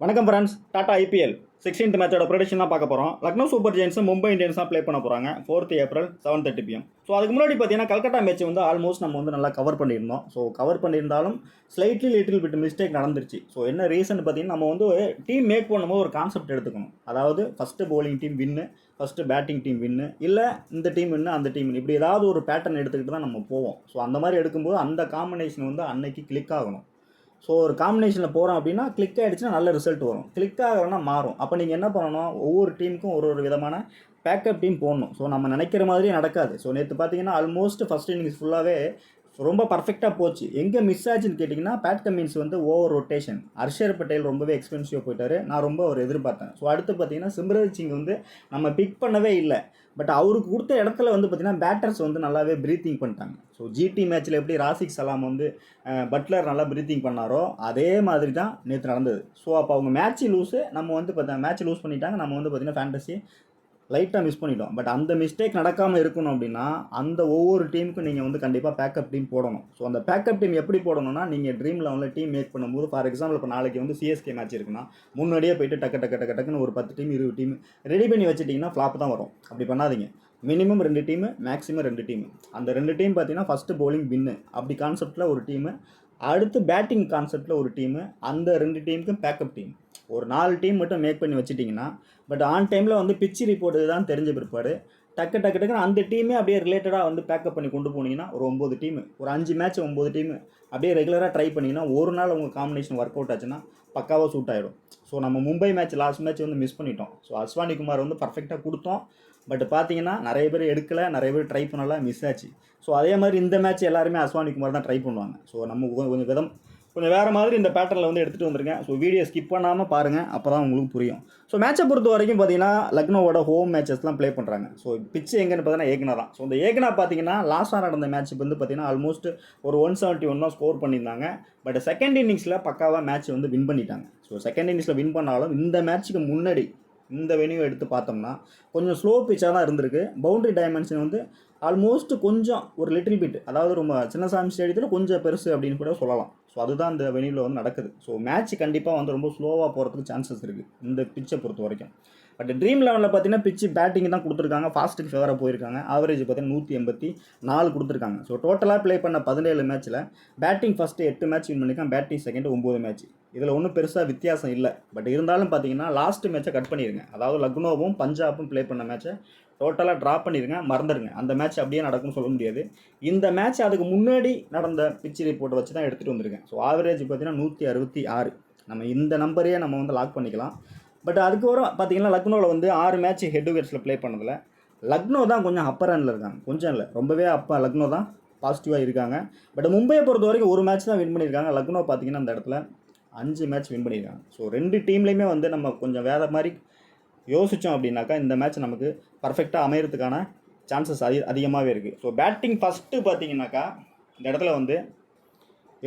வணக்கம் friends. Tata IPL 16th மேட்சோட prediction தான் பார்க்க போகிறோம். லக்னோ சூப்பர் ஜெயின்ஸும் மும்பை இந்தியன்ஸ் தான் ப்ளே பண்ண போகிறாங்க 4th April 7:30 PM. ஸோ அதுக்கு முன்னாடி பார்த்தீங்கன்னா கல்கட்டா மேட்ச் வந்து ஆல்மோஸ்ட் நம்ம வந்து நல்லா கவர் பண்ணியிருந்தோம். ஸோ கவர் பண்ணியிருந்தாலும் ஸ்லைட்லி லிட்டில் பிட் மிஸ்டேக் நடந்துருச்சு. ஸோ என்ன ரீசன் பார்த்தீங்கன்னா நம்ம வந்து டீம் மேக் பண்ணும்போது ஒரு கான்செப்ட் எடுத்துக்கணும். அதாவது ஃபஸ்ட்டு பவுலிங் டீம் வின்னு, ஃபஸ்ட்டு பேட்டிங் டீம் வின்னு, இல்லை இந்த டீம் வின்னு அந்த டீம் இப்படி ஏதாவது ஒரு பேட்டர்ன் எடுத்துக்கிட்டு தான் நம்ம போவோம். ஸோ அந்த மாதிரி எடுக்கும்போது அந்த காம்பினேஷன் வந்து அன்னைக்கு கிளிக் ஆகணும். ஸோ ஒரு காம்பினேஷனில் போகிறோம் அப்படின்னா கிளிக் ஆகிடுச்சுன்னா நல்ல ரிசல்ட் வரும். கிளிக் ஆகலைன்னா மாறும். அப்போ நீங்கள் என்ன பண்ணணும், ஒவ்வொரு டீமுக்கும் ஒரு விதமான பேக்கப் டீம் போடணும். ஸோ நம்ம நினைக்கிற மாதிரியே நடக்காது. ஸோ நேற்று பார்த்தீங்கன்னா ஆல்மோஸ்ட் ஃபஸ்ட் இன்னிங்ஸ் ஃபுல்லாகவே ரொம்ப பர்ஃபெக்டாக போச்சு. எங்கே மிஸ் ஆச்சுன்னு கேட்டிங்கன்னா பேட் கமின்ஸ் வந்து ஓவர் ரொட்டேஷன். ஹர்ஷர் பட்டேல் ரொம்பவே எக்ஸ்பென்சிவாக போயிட்டார். நான் ரொம்ப ஒரு எதிர்பார்த்தேன். ஸோ அடுத்து பார்த்தீங்கன்னா சிம்ரன் சிங் வந்து நம்ம பிக் பண்ணவே இல்லை. பட் அவருக்கு கொடுத்த இடத்துல வந்து பார்த்திங்கன்னா பேட்டர்ஸ் வந்து நல்லாவே ப்ரீத்திங் பண்ணிட்டாங்க. ஸோ ஜிடி மேட்ச்சில் எப்படி ராசிக் சலாம் வந்து பட்லர் நல்லா ப்ரீத்திங் பண்ணாரோ அதே மாதிரி தான் நேற்று நடந்தது. ஸோ அப்போ அவங்க மேட்ச் லூஸு, நம்ம வந்து பார்த்தா மேட்ச் லூஸ் பண்ணிட்டாங்க. நம்ம வந்து பார்த்திங்கன்னா ஃபேண்டசி லைட்டாக மிஸ் பண்ணிட்டோம். பட் அந்த மிஸ்டேக் நடக்காமல் இருக்கணும் அப்படின்னா அந்த ஒவ்வொரு டீமுக்கும் நீங்கள் வந்து கண்டிப்பாக பேக்கப் டீம் போடணும். ஸோ அந்த பேக்கப் டீம் எப்படி போடணும்னா, நீங்கள் ட்ரீம் லெவலில் டீம் மேக் பண்ணும்போது ஃபார் எக்ஸாம்பிள் இப்போ நாளைக்கு வந்து சிஎஸ்கே மேட்ச் இருக்குன்னா முன்னாடியே போயிட்டு டக்குன்னு ஒரு 10 டீம் 20 டீம் ரெடி பண்ணி வச்சுட்டிங்கன்னா ஃப்ளாப் தான் வரும். அப்படி பண்ணாதீங்க. Minimum 2 team, maximum 2 team. அந்த 2 டீம் பார்த்தீங்கன்னா ஃபஸ்ட்டு பவுலிங் வின்னு அப்படி கான்செப்டில் ஒரு டீமு, அடுத்து பேட்டிங் கான்செப்டில் ஒரு டீமு, அந்த 2 டீமுக்கும் பேக்கப் டீம். ஒரு 4 டீம் மட்டும் மேக் பண்ணி வச்சுட்டிங்கன்னா, பட் ஆன் டைமில் வந்து பிச் ரிப்போர்ட் தான் தெரிஞ்ச பிற்பாடு டக்குன்னு அந்த டீமே அப்படியே ரிலேட்டடாக வந்து பேக்கப் பண்ணி கொண்டு போனீங்கன்னா ஒரு 9 டீமு, ஒரு 5 மேட்ச் 9 டீமு அப்படியே ரெகுலராக ட்ரை பண்ணிங்கன்னா ஒரு நாள் உங்கள் காம்பினேஷன் ஒர்க் அவுட் ஆச்சுன்னா பக்காவாக சூட் ஆகிடும். ஸோ நம்ம மும்பை மேட்ச் லாஸ்ட் மேட்ச் வந்து மிஸ் பண்ணிட்டோம். ஸோ அஸ்வானி குமார் வந்து பர்ஃபெக்டாக கொடுத்தோம். பட் பார்த்தீங்கன்னா நிறைய பேர் எடுக்கலை, நிறைய பேர் ட்ரை பண்ணலாம், மிஸ் ஆச்சு. ஸோ அதே மாதிரி இந்த மேட்ச் எல்லாருமே அஸ்வானி குமார் தான் ட்ரை பண்ணுவாங்க. ஸோ நம்ம கொஞ்சம் வேறு மாதிரி இந்த பேட்டர்னில் வந்து எடுத்துகிட்டு வந்திருக்கேன். ஸோ வீடியோ ஸ்கிப் பண்ணாமல் பாருங்கள், அப்போ தான் உங்களுக்கு புரியும். ஸோ மேட்சை பொறுத்த வரைக்கும் பார்த்தீங்கன்னா லக்னோவோட ஹோம் மேட்சஸ்லாம் ப்ளே பண்ணுறாங்க. ஸோ பிச்சு எங்கன்னு பார்த்தீங்கன்னா ஏக்னா தான். ஸோ இந்த ஏக்னா பார்த்தீங்கன்னா லாஸ்ட்டாக நடந்த மேட்ச் வந்து பார்த்தீங்கன்னா ஆல்மோஸ்ட் ஒரு 171 தான் ஸ்கோர் பண்ணியிருந்தாங்க. பட் செகண்ட் இன்னிங்ஸில் பக்காவாக மேட்ச் வந்து வின் பண்ணிட்டாங்க. ஸோ செகண்ட் இன்னிங்ஸில் வின் பண்ணாலும் இந்த மேட்ச்சுக்கு முன்னாடி இந்த வெனியூ எடுத்து பார்த்தோம்னா கொஞ்சம் ஸ்லோ பிச்சாக தான் இருந்திருக்கு. பவுண்டரி டைமென்ஷன் வந்து ஆல்மோஸ்ட் கொஞ்சம் ஒரு லிட்டில் பிட், அதாவது ரொம்ப சின்னசாமி ஸ்டேடியத்தில் கொஞ்சம் பெருசு அப்படின்னு கூட சொல்லலாம். ஸோ அதுதான் இந்த வெனியூவில் வந்து நடக்குது. ஸோ மேட்ச் கண்டிப்பாக வந்து ரொம்ப ஸ்லோவாக போகிறதுக்கு சான்சஸ் இருக்குது இந்த பிச்சை பொறுத்த வரைக்கும். பட் ட்ரீம் லெவலில் பார்த்தீங்கன்னா பிச்சு பேட்டிங் தான் கொடுத்துருக்காங்க. ஃபாஸ்ட்டுக்கு ஃபேவராக போயிருக்காங்க. ஆவரேஜ் பார்த்தீங்கன்னா 184 கொடுத்துருக்காங்க. ஸோ டோட்டலாக ப்ளே பண்ண 17 மேட்ச்சில் பேட்டிங் ஃபஸ்ட்டு 8 மேட்ச் வின் பண்ணியிருக்காங்க, பேட்டிங் செகண்ட் 9 மேட்ச். இதில் ஒன்றும் பெருசாக வித்தியாசம் இல்லை. பட் இருந்தாலும் பார்த்தீங்கன்னா லாஸ்ட் மேட்சை கட் பண்ணிடுங்க. அதாவது லக்னோவும் பஞ்சாபும் ப்ளே பண்ண மேட்சை டோட்டலாக ட்ராப் பண்ணிடுங்க, மறந்துடுங்க. அந்த மேட்ச் அப்படியே நடக்கும்னு சொல்ல முடியாது. இந்த மேட்ச் அதுக்கு முன்னாடி நடந்த பிச் ரிப்போர்ட்டை வச்சு தான் எடுத்துகிட்டு வந்திருக்கேன். ஸோ ஆவரேஜ் பார்த்தீங்கன்னா 166. நம்ம இந்த நம்பரையே நம்ம வந்து லாக் பண்ணிக்கலாம். பட் அதுக்கப்புறம் பார்த்தீங்கன்னா லக்னோவில் வந்து 6 மேட்ச் ஹெட்வேர்ஸில் ப்ளே பண்ணதில் லக்னோ தான் கொஞ்சம் அப்பர் ஹேண்டில் இருக்காங்க. கொஞ்சம் இல்லை, ரொம்பவே லக்னோ தான் பாசிட்டிவாக இருக்காங்க. பட் மும்பையை பொறுத்த வரைக்கும் ஒரு மேட்ச் தான் வின் பண்ணியிருக்காங்க. லக்னோ பார்த்தீங்கன்னா அந்த இடத்துல 5 மேட்ச் வின் பண்ணியிருக்காங்க. ஸோ 2 டீம்லேயுமே வந்து நம்ம கொஞ்சம் வேறு மாதிரி யோசித்தோம் அப்படின்னாக்கா இந்த மேட்ச் நமக்கு பர்ஃபெக்டாக அமையறதுக்கான சான்சஸ் அதிகமாகவே இருக்குது. ஸோ பேட்டிங் ஃபஸ்ட்டு பார்த்தீங்கன்னாக்கா இந்த இடத்துல வந்து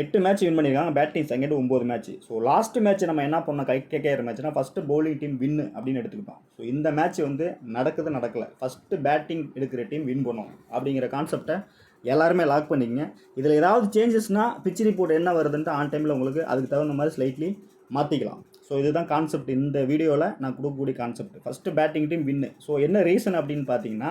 8 மேட்ச் வின் பண்ணியிருக்காங்க, batting second 9 match. So last match நம்ம என்ன பண்ணோம், கேட்கிற மேட்ச்னா ஃபஸ்ட்டு பவுலிங் டீம் வின்னு அப்படின்னு எடுத்துக்கிட்டோம். ஸோ இந்த மேட்ச் வந்து நடக்கலை, ஃபஸ்ட்டு பேட்டிங் எடுக்கிற டீம் வின் பண்ணும் அப்படிங்கிற கான்செப்டை எல்லாருமே லாக் பண்ணிக்கங்க. இதில் ஏதாவது சேஞ்சஸ்னால் பிச் ரிப்போர்ட் என்ன வருதுன்ட்டு ஆன் டைமில் உங்களுக்கு அதுக்கு தகுந்த மாதிரி ஸ்லைட்லி மாற்றிக்கலாம். ஸோ இதுதான் கான்செப்ட். இந்த வீடியோவில் நான் கொடுக்கக்கூடிய concept first batting team win. So என்ன ரீசன் அப்படின்னு பார்த்தீங்கன்னா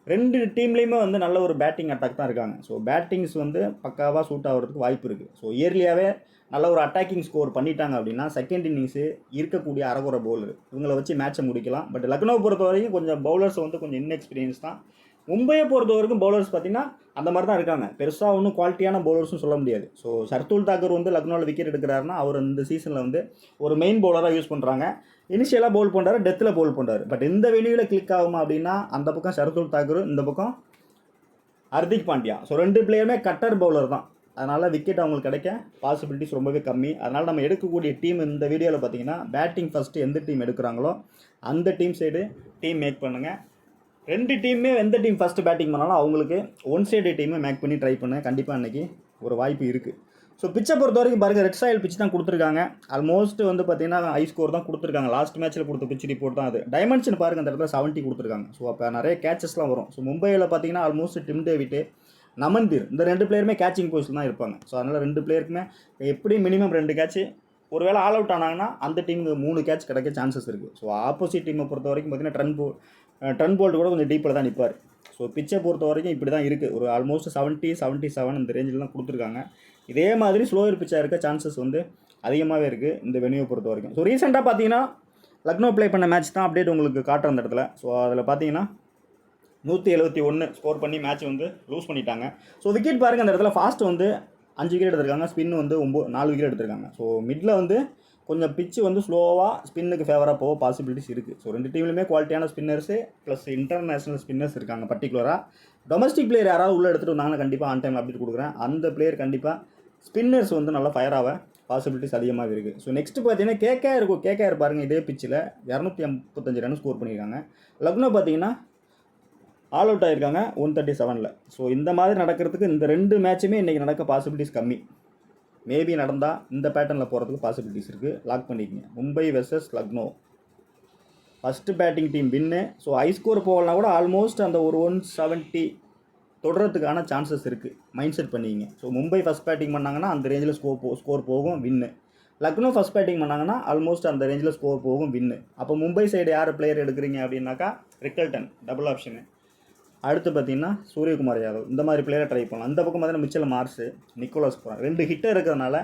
2 டீம்லேயுமே வந்து நல்ல ஒரு பேட்டிங் அட்டாக் தான் இருக்காங்க. ஸோ பேட்டிங்ஸ் வந்து பக்காவாக சூட் ஆகிறதுக்கு வாய்ப்பு இருக்குது. ஸோ இயர்லியாகவே நல்ல ஒரு அட்டாக்கிங் ஸ்கோர் பண்ணிட்டாங்க அப்படின்னா செகண்ட் இன்னிங்ஸு இருக்கக்கூடிய அரகுற பவுலர் இவங்களை வச்சு மேட்சை முடிக்கலாம். பட் லக்னோவை பொறுத்த வரைக்கும் கொஞ்சம் பவுலர்ஸ் வந்து கொஞ்சம் இன்எக்ஸ்பீரியன்ஸ் தான். மும்பையை பொறுத்த வரைக்கும் பவுலர்ஸ் பார்த்திங்கன்னா அந்த மாதிரி தான் இருக்காங்க. பெருசாக ஒன்றும் குவாலிட்டியான பவுலர்ஸும் சொல்ல முடியாது. ஸோ ஷர்துல் தாக்கூர் வந்து லக்னோவில் விக்கெட் எடுக்கிறாருன்னா அவர் இந்த சீசனில் வந்து ஒரு மெயின் பவுலராக யூஸ் பண்ணுறாங்க. இனிஷியலாக பவுல் பண்ணுறாரு, டெத்தில் பவுல் பண்ணுறாரு. பட் இந்த வெளியில் கிளிக் ஆகுமா அப்படின்னா அந்த பக்கம் ஷர்துல் தாக்கூர், இந்த பக்கம் ஹர்திக் பாண்டியா. ஸோ 2 பிளேயருமே கட்டர் பவுலர் தான். அதனால் விக்கெட் அவங்களுக்கு கிடைக்க பாசிபிலிட்டிஸ் ரொம்பவே கம்மி. அதனால் நம்ம எடுக்கக்கூடிய டீம் இந்த வீடியோவில் பார்த்தீங்கன்னா பேட்டிங் ஃபஸ்ட்டு எந்த டீம் எடுக்கிறாங்களோ அந்த டீம் சைடு டீம் மேக் பண்ணுங்கள். 2 டீமுமே எந்த டீம் ஃபஸ்ட்டு பேட்டிங் பண்ணாலும் அவங்களுக்கு ஒன் சைடு டீமை மேக் பண்ணி ட்ரை பண்ண கண்டிப்பாக அன்றைக்கி ஒரு வாய்ப்பு இருக்குது. ஸோ பிச்சை பொறுத்த வரைக்கும் பாருங்கள், ரெட் சாயில் பிச் தான் கொடுத்துருக்காங்க. ஆல்மோஸ்ட் வந்து பார்த்தீங்கன்னா ஹை ஸ்கோர் தான் கொடுத்துருக்காங்க. லாஸ்ட் மேட்ச்சில் கொடுத்த பிச் ரிப்போர்ட் தான் அது. டைமென்ஷன் பாருங்கள், அந்த இடத்துல 70 கொடுத்துருக்காங்க. ஸோ அப்போ நிறைய கேச்சஸ்லாம் வரும். ஸோ மும்பையில் பார்த்தீங்கன்னா ஆல்மோஸ்ட் டிம் டேவிட், நமன்தீர் இந்த 2 பிளேயருமே கேச்சிங் பொசிஷன் தான் இருப்பாங்க. ஸோ அதனால் 2 பிளேயருக்குமே எப்படி மினிமம் 2 கேட்ச் ஒருவேளை ஆல் அவுட் ஆனாங்கன்னா அந்த டீமுக்கு 3 கேட்ச் கிடைக்க சான்சஸ் இருக்குது. ஸோ ஆப்போசிட் டீமை பொறுத்த வரைக்கும் பார்த்தீங்கன்னா ட்ரெண்ட் போல்ட் கூட கொஞ்சம் டீப்பில் தான் நிற்பார். ஸோ பிச்சை பொறுத்த வரைக்கும் இப்படி தான் இருக்குது. ஒரு ஆல்மோஸ்ட் 77 இந்த ரேஞ்சில் தான் கொடுத்துருக்காங்க. இதே மாதிரி ஸ்லோயர் பிச்சாக இருக்க சான்சஸ் வந்து அதிகமாகவே இருக்குது இந்த வெனியூவை பொறுத்த வரைக்கும். ஸோ ரீசெண்டாக பார்த்தீங்கன்னா லக்னோ ப்ளே பண்ண மேட்ச் தான் அப்டேட் உங்களுக்கு காட்டுற அந்த இடத்துல. ஸோ அதில் பார்த்தீங்கன்னா 171 ஸ்கோர் பண்ணி மேட்ச் வந்து லூஸ் பண்ணிட்டாங்க. ஸோ விக்கெட் பாருங்கள், அந்த இடத்துல ஃபாஸ்ட் வந்து 5 விக்கெட் எடுத்திருக்காங்க, ஸ்பின் வந்து 4 விக்கெட் எடுத்திருக்காங்க. ஸோ மிடில் வந்து கொஞ்சம் பிச்சு வந்து ஸ்லோவாக ஸ்பின்னுக்கு ஃபேவராக போக பாசிபிலிட்டிஸ் இருக்குது. ஸோ 2 டீம்லையுமே குவாலிட்டியான ஸ்பின்னர்ஸு ப்ளஸ் இன்டர்நேஷனல் ஸ்பின்னர்ஸ் இருக்காங்க. பர்டிகுலராக டொமஸ்டிக் பிளேயர் யாராவது உள்ளே எடுத்துகிட்டு வந்தாங்கன்னா கண்டிப்பாக ஆன் டைம் அப்டேட் கொடுக்குறேன். அந்த பிளேயர் கண்டிப்பாக ஸ்பின்னர்ஸ் வந்து நல்லா ஃபயராக பாசிபிலிட்டிஸ் அதிகமாக இருக்குது. ஸோ நெக்ஸ்ட் பார்த்தீங்கன்னா கேகேஆர் பாருங்கள், இதே பிச்சில் 255 ரன் ஸ்கோர் பண்ணியிருக்காங்க. லக்னோ பார்த்தீங்கன்னா ஆல் அவுட் ஆகிருக்காங்க 137. ஸோ இந்த மாதிரி நடக்கிறதுக்கு இந்த 2 மேட்சுமே இன்றைக்கி நடக்க பாசிபிலிட்டிஸ் கம்மி. மேபி நடந்தால் இந்த பேட்டர்னில் போகிறதுக்கு பாசிபிலிட்டிஸ் இருக்குது. லாக் பண்ணிக்கங்க. Mumbai versus Lucknow first batting team win. So high score போகலாம் கூட ஆல்மோஸ்ட் அந்த ஒரு 170 தொடர்றதுக்கான சான்சஸ் இருக்குது. மைண்ட் செட் பண்ணிங்க. ஸோ மும்பை ஃபஸ்ட் பேட்டிங் பண்ணாங்கன்னா அந்த ரேஞ்சில் ஸ்கோர் போகும், வின்னு. லக்னோ ஃபஸ்ட் பேட்டிங் பண்ணாங்கன்னா ஆல்மோஸ்ட் அந்த ரேஞ்சில் ஸ்கோர் போகும், வின்னு. அப்போ மும்பை சைடு யார் பிளேயர் எடுக்கிறீங்க அப்படின்னாக்கா ரிக்கல்டன் டபுள் ஆப்ஷனு. அடுத்து பார்த்தீங்கன்னா சூரியகுமார் யாதவ், இந்த மாதிரி பிளேயரை ட்ரை பண்ணலாம். அந்த பக்கம் பார்த்தீங்கன்னா மிச்சல் மார்ஸு, நிக்கோலஸ் பூரான் 2 ஹிட்டர் இருக்கிறதுனால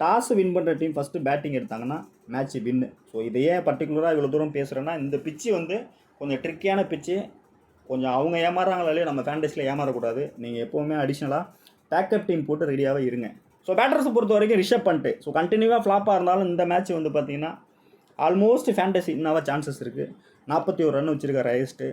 டாஸ் வின் பண்ணுற டீம் ஃபஸ்ட்டு பேட்டிங் எடுத்தாங்கன்னா மேட்ச் வின்னு. ஸோ இதையே பர்டிகுலராக இவ்வளோ தூரம் பேசுகிறேன்னா இந்த பிச்சு வந்து கொஞ்சம் ட்ரிக்கியான பிச்சு. கொஞ்சம் அவங்க ஏமாறாங்களே நம்ம ஃபேண்டஸில் ஏமாறக்கூடாது. நீங்கள் எப்போவுமே அடிஷ்னலாக பேக்கப் டீம் போட்டு ரெடியாகவே இருங்க. ஸோ பேட்டர்ஸை பொறுத்த வரைக்கும் ரிஷப் பண்ணிட்டு ஸோ கண்டினியூவாக ஃப்ளாப்பாக இருந்தாலும் இந்த மேட்ச் வந்து பார்த்தீங்கன்னா ஆல்மோஸ்ட் ஃபேண்டஸி இன்னும் சான்சஸ் இருக்குது. 41 ரன் வச்சுருக்காரு ஹையஸ்ட்டு.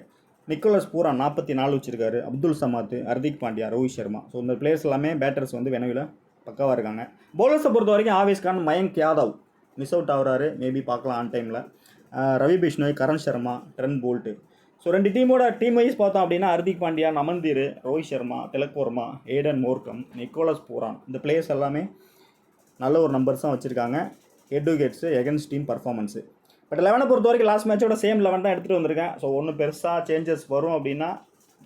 நிக்கோலஸ் பூரான் 44 வச்சுருக்காரு. அப்துல் சமாத், ஹர்திக் பாண்டியா, ரோஹித் சர்மா. ஸோ இந்த பிளேயர்ஸ் எல்லாமே பேட்டர்ஸ் வந்து வெனவில் பக்காவாக இருக்காங்க. பவுலர்ஸை பொறுத்த வரைக்கும் Aves Khan, Mayank Yadav miss out ஆகிறாரு, மேபி பார்க்கலாம் ஆன் டைமில். Ravi Bishnoi, Karan Sharma, trend bolt. So 2 டீமோட டீம் வைஸ் பார்த்தோம் அப்படின்னா ஹர்திக் பாண்டியா, நமந்தீர், ரோஹித் சர்மா, திலக் வர்மா, ஏடன் மோர்கம், நிக்கோலஸ் பூரான் இந்த பிளேயர்ஸ் எல்லாமே நல்ல ஒரு நம்பர்ஸ் தான் வச்சுருக்காங்க. Head to heads against team performance. But 11 பொறுத்த வரைக்கும் லாஸ்ட் மேட்சோட சேம் 11 தான் எடுத்துகிட்டு வந்திருக்கேன். ஸோ ஒன்றும் பெருசாக சேஞ்சஸ் வரும் அப்படின்னா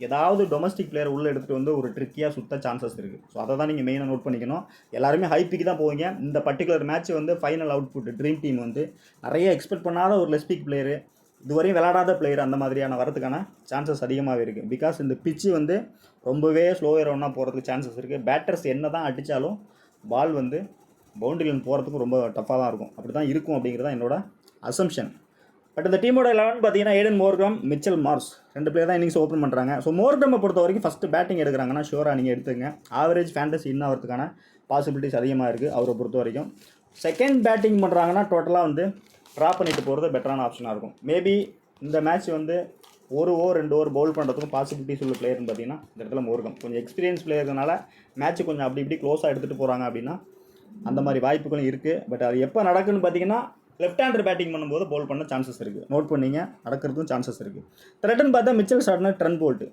ஏதாவது டொமஸ்டிக் பிளேயர் உள்ளே எடுத்துகிட்டு வந்து ஒரு ட்ரிக்கியாக சுத்த சான்சஸ் இருக்குது. ஸோ அதை தான் நீங்கள் மெயினாக நோட் பண்ணிக்கணும். எல்லாருமே ஹைப்பிக்கு தான் போவீங்க. இந்த பர்டிகுலர் மேட்ச் வந்து ஃபைனல் அவுட்புட் ட்ரீம் டீம் வந்து நிறைய எக்ஸ்பெக்ட் பண்ணாத ஒரு லெஸ்பிக் பிளேயரு, இதுவரையும் விளையாடாத பிளேயர் அந்த மாதிரியான வரதுக்கான சான்சஸ் அதிகமாகவே இருக்குது. பிகாஸ் இந்த பிச்சு வந்து ரொம்பவே ஸ்லோயர் ஒன்றா போகிறதுக்கு சான்சஸ் இருக்குது. பேட்டர்ஸ் என்ன தான் அடித்தாலும் பால் வந்து பவுண்டரியில் போகிறதுக்கு ரொம்ப டஃப்பாக தான் இருக்கும். அப்படி தான் இருக்கும் அப்படிங்கிறது தான் என்னோட அசம்ஷன். பட் இந்த டீமோட 11 பார்த்தீங்கன்னா ஏடன் மோர்கம், மிச்சல் மார்ஸ் 2 பிளேயர் தான் இன்னிங்ஸ் ஓப்பன் பண்ணுறாங்க. ஸோ மோர்கமை பொறுத்த வரைக்கும் ஃபஸ்ட்டு பேட்டிங் எடுக்கிறாங்கன்னா ஷோராக நீங்கள் எடுத்துங்க. ஆவரேஜ் ஃபேண்டஸி இன்னும் ஆகிறதுக்கான பாசிபிலிட்டிஸ் அதிகமாக இருக்குது அவரை பொறுத்த வரைக்கும். செகண்ட் பேட்டிங் பண்ணுறாங்கன்னா டோட்டலாக வந்து ட்ராப் பண்ணிட்டு போகிறது பெட்டரான ஆப்ஷனாக இருக்கும். மேபி இந்த மேட்ச் வந்து 1 ஓவர் 2 ஓவர் பவுல் பண்ணுறதுக்கும் பாசிபிலிட்டிஸ் உள்ள பிளேயர்னு பார்த்தீங்கன்னா இந்த இடத்துல மோர்கம் கொஞ்சம் எக்ஸ்பீரியன்ஸ் பிளேயர்னால மேட்ச் கொஞ்சம் அப்படி இப்படி க்ளோஸாக எடுத்துகிட்டு போகிறாங்க அப்படின்னா அந்த மாதிரி வாய்ப்புகளும் இருக்குது. பட் அது எப்போ நடக்குன்னு பார்த்தீங்கன்னா லெஃப்ட் ஹேண்டர் பேட்டிங் பண்ணும்போது பவுல் பண்ண சான்சஸ் இருக்குது. நோட் பண்ணிங்க, நடக்கிறதுக்கும் சான்சஸ் இருக்குது. த்ரெட்டன் பார்த்தா மிச்சல் ஸ்டார்ட்னர், ட்ரெண்ட் போல்ட்டு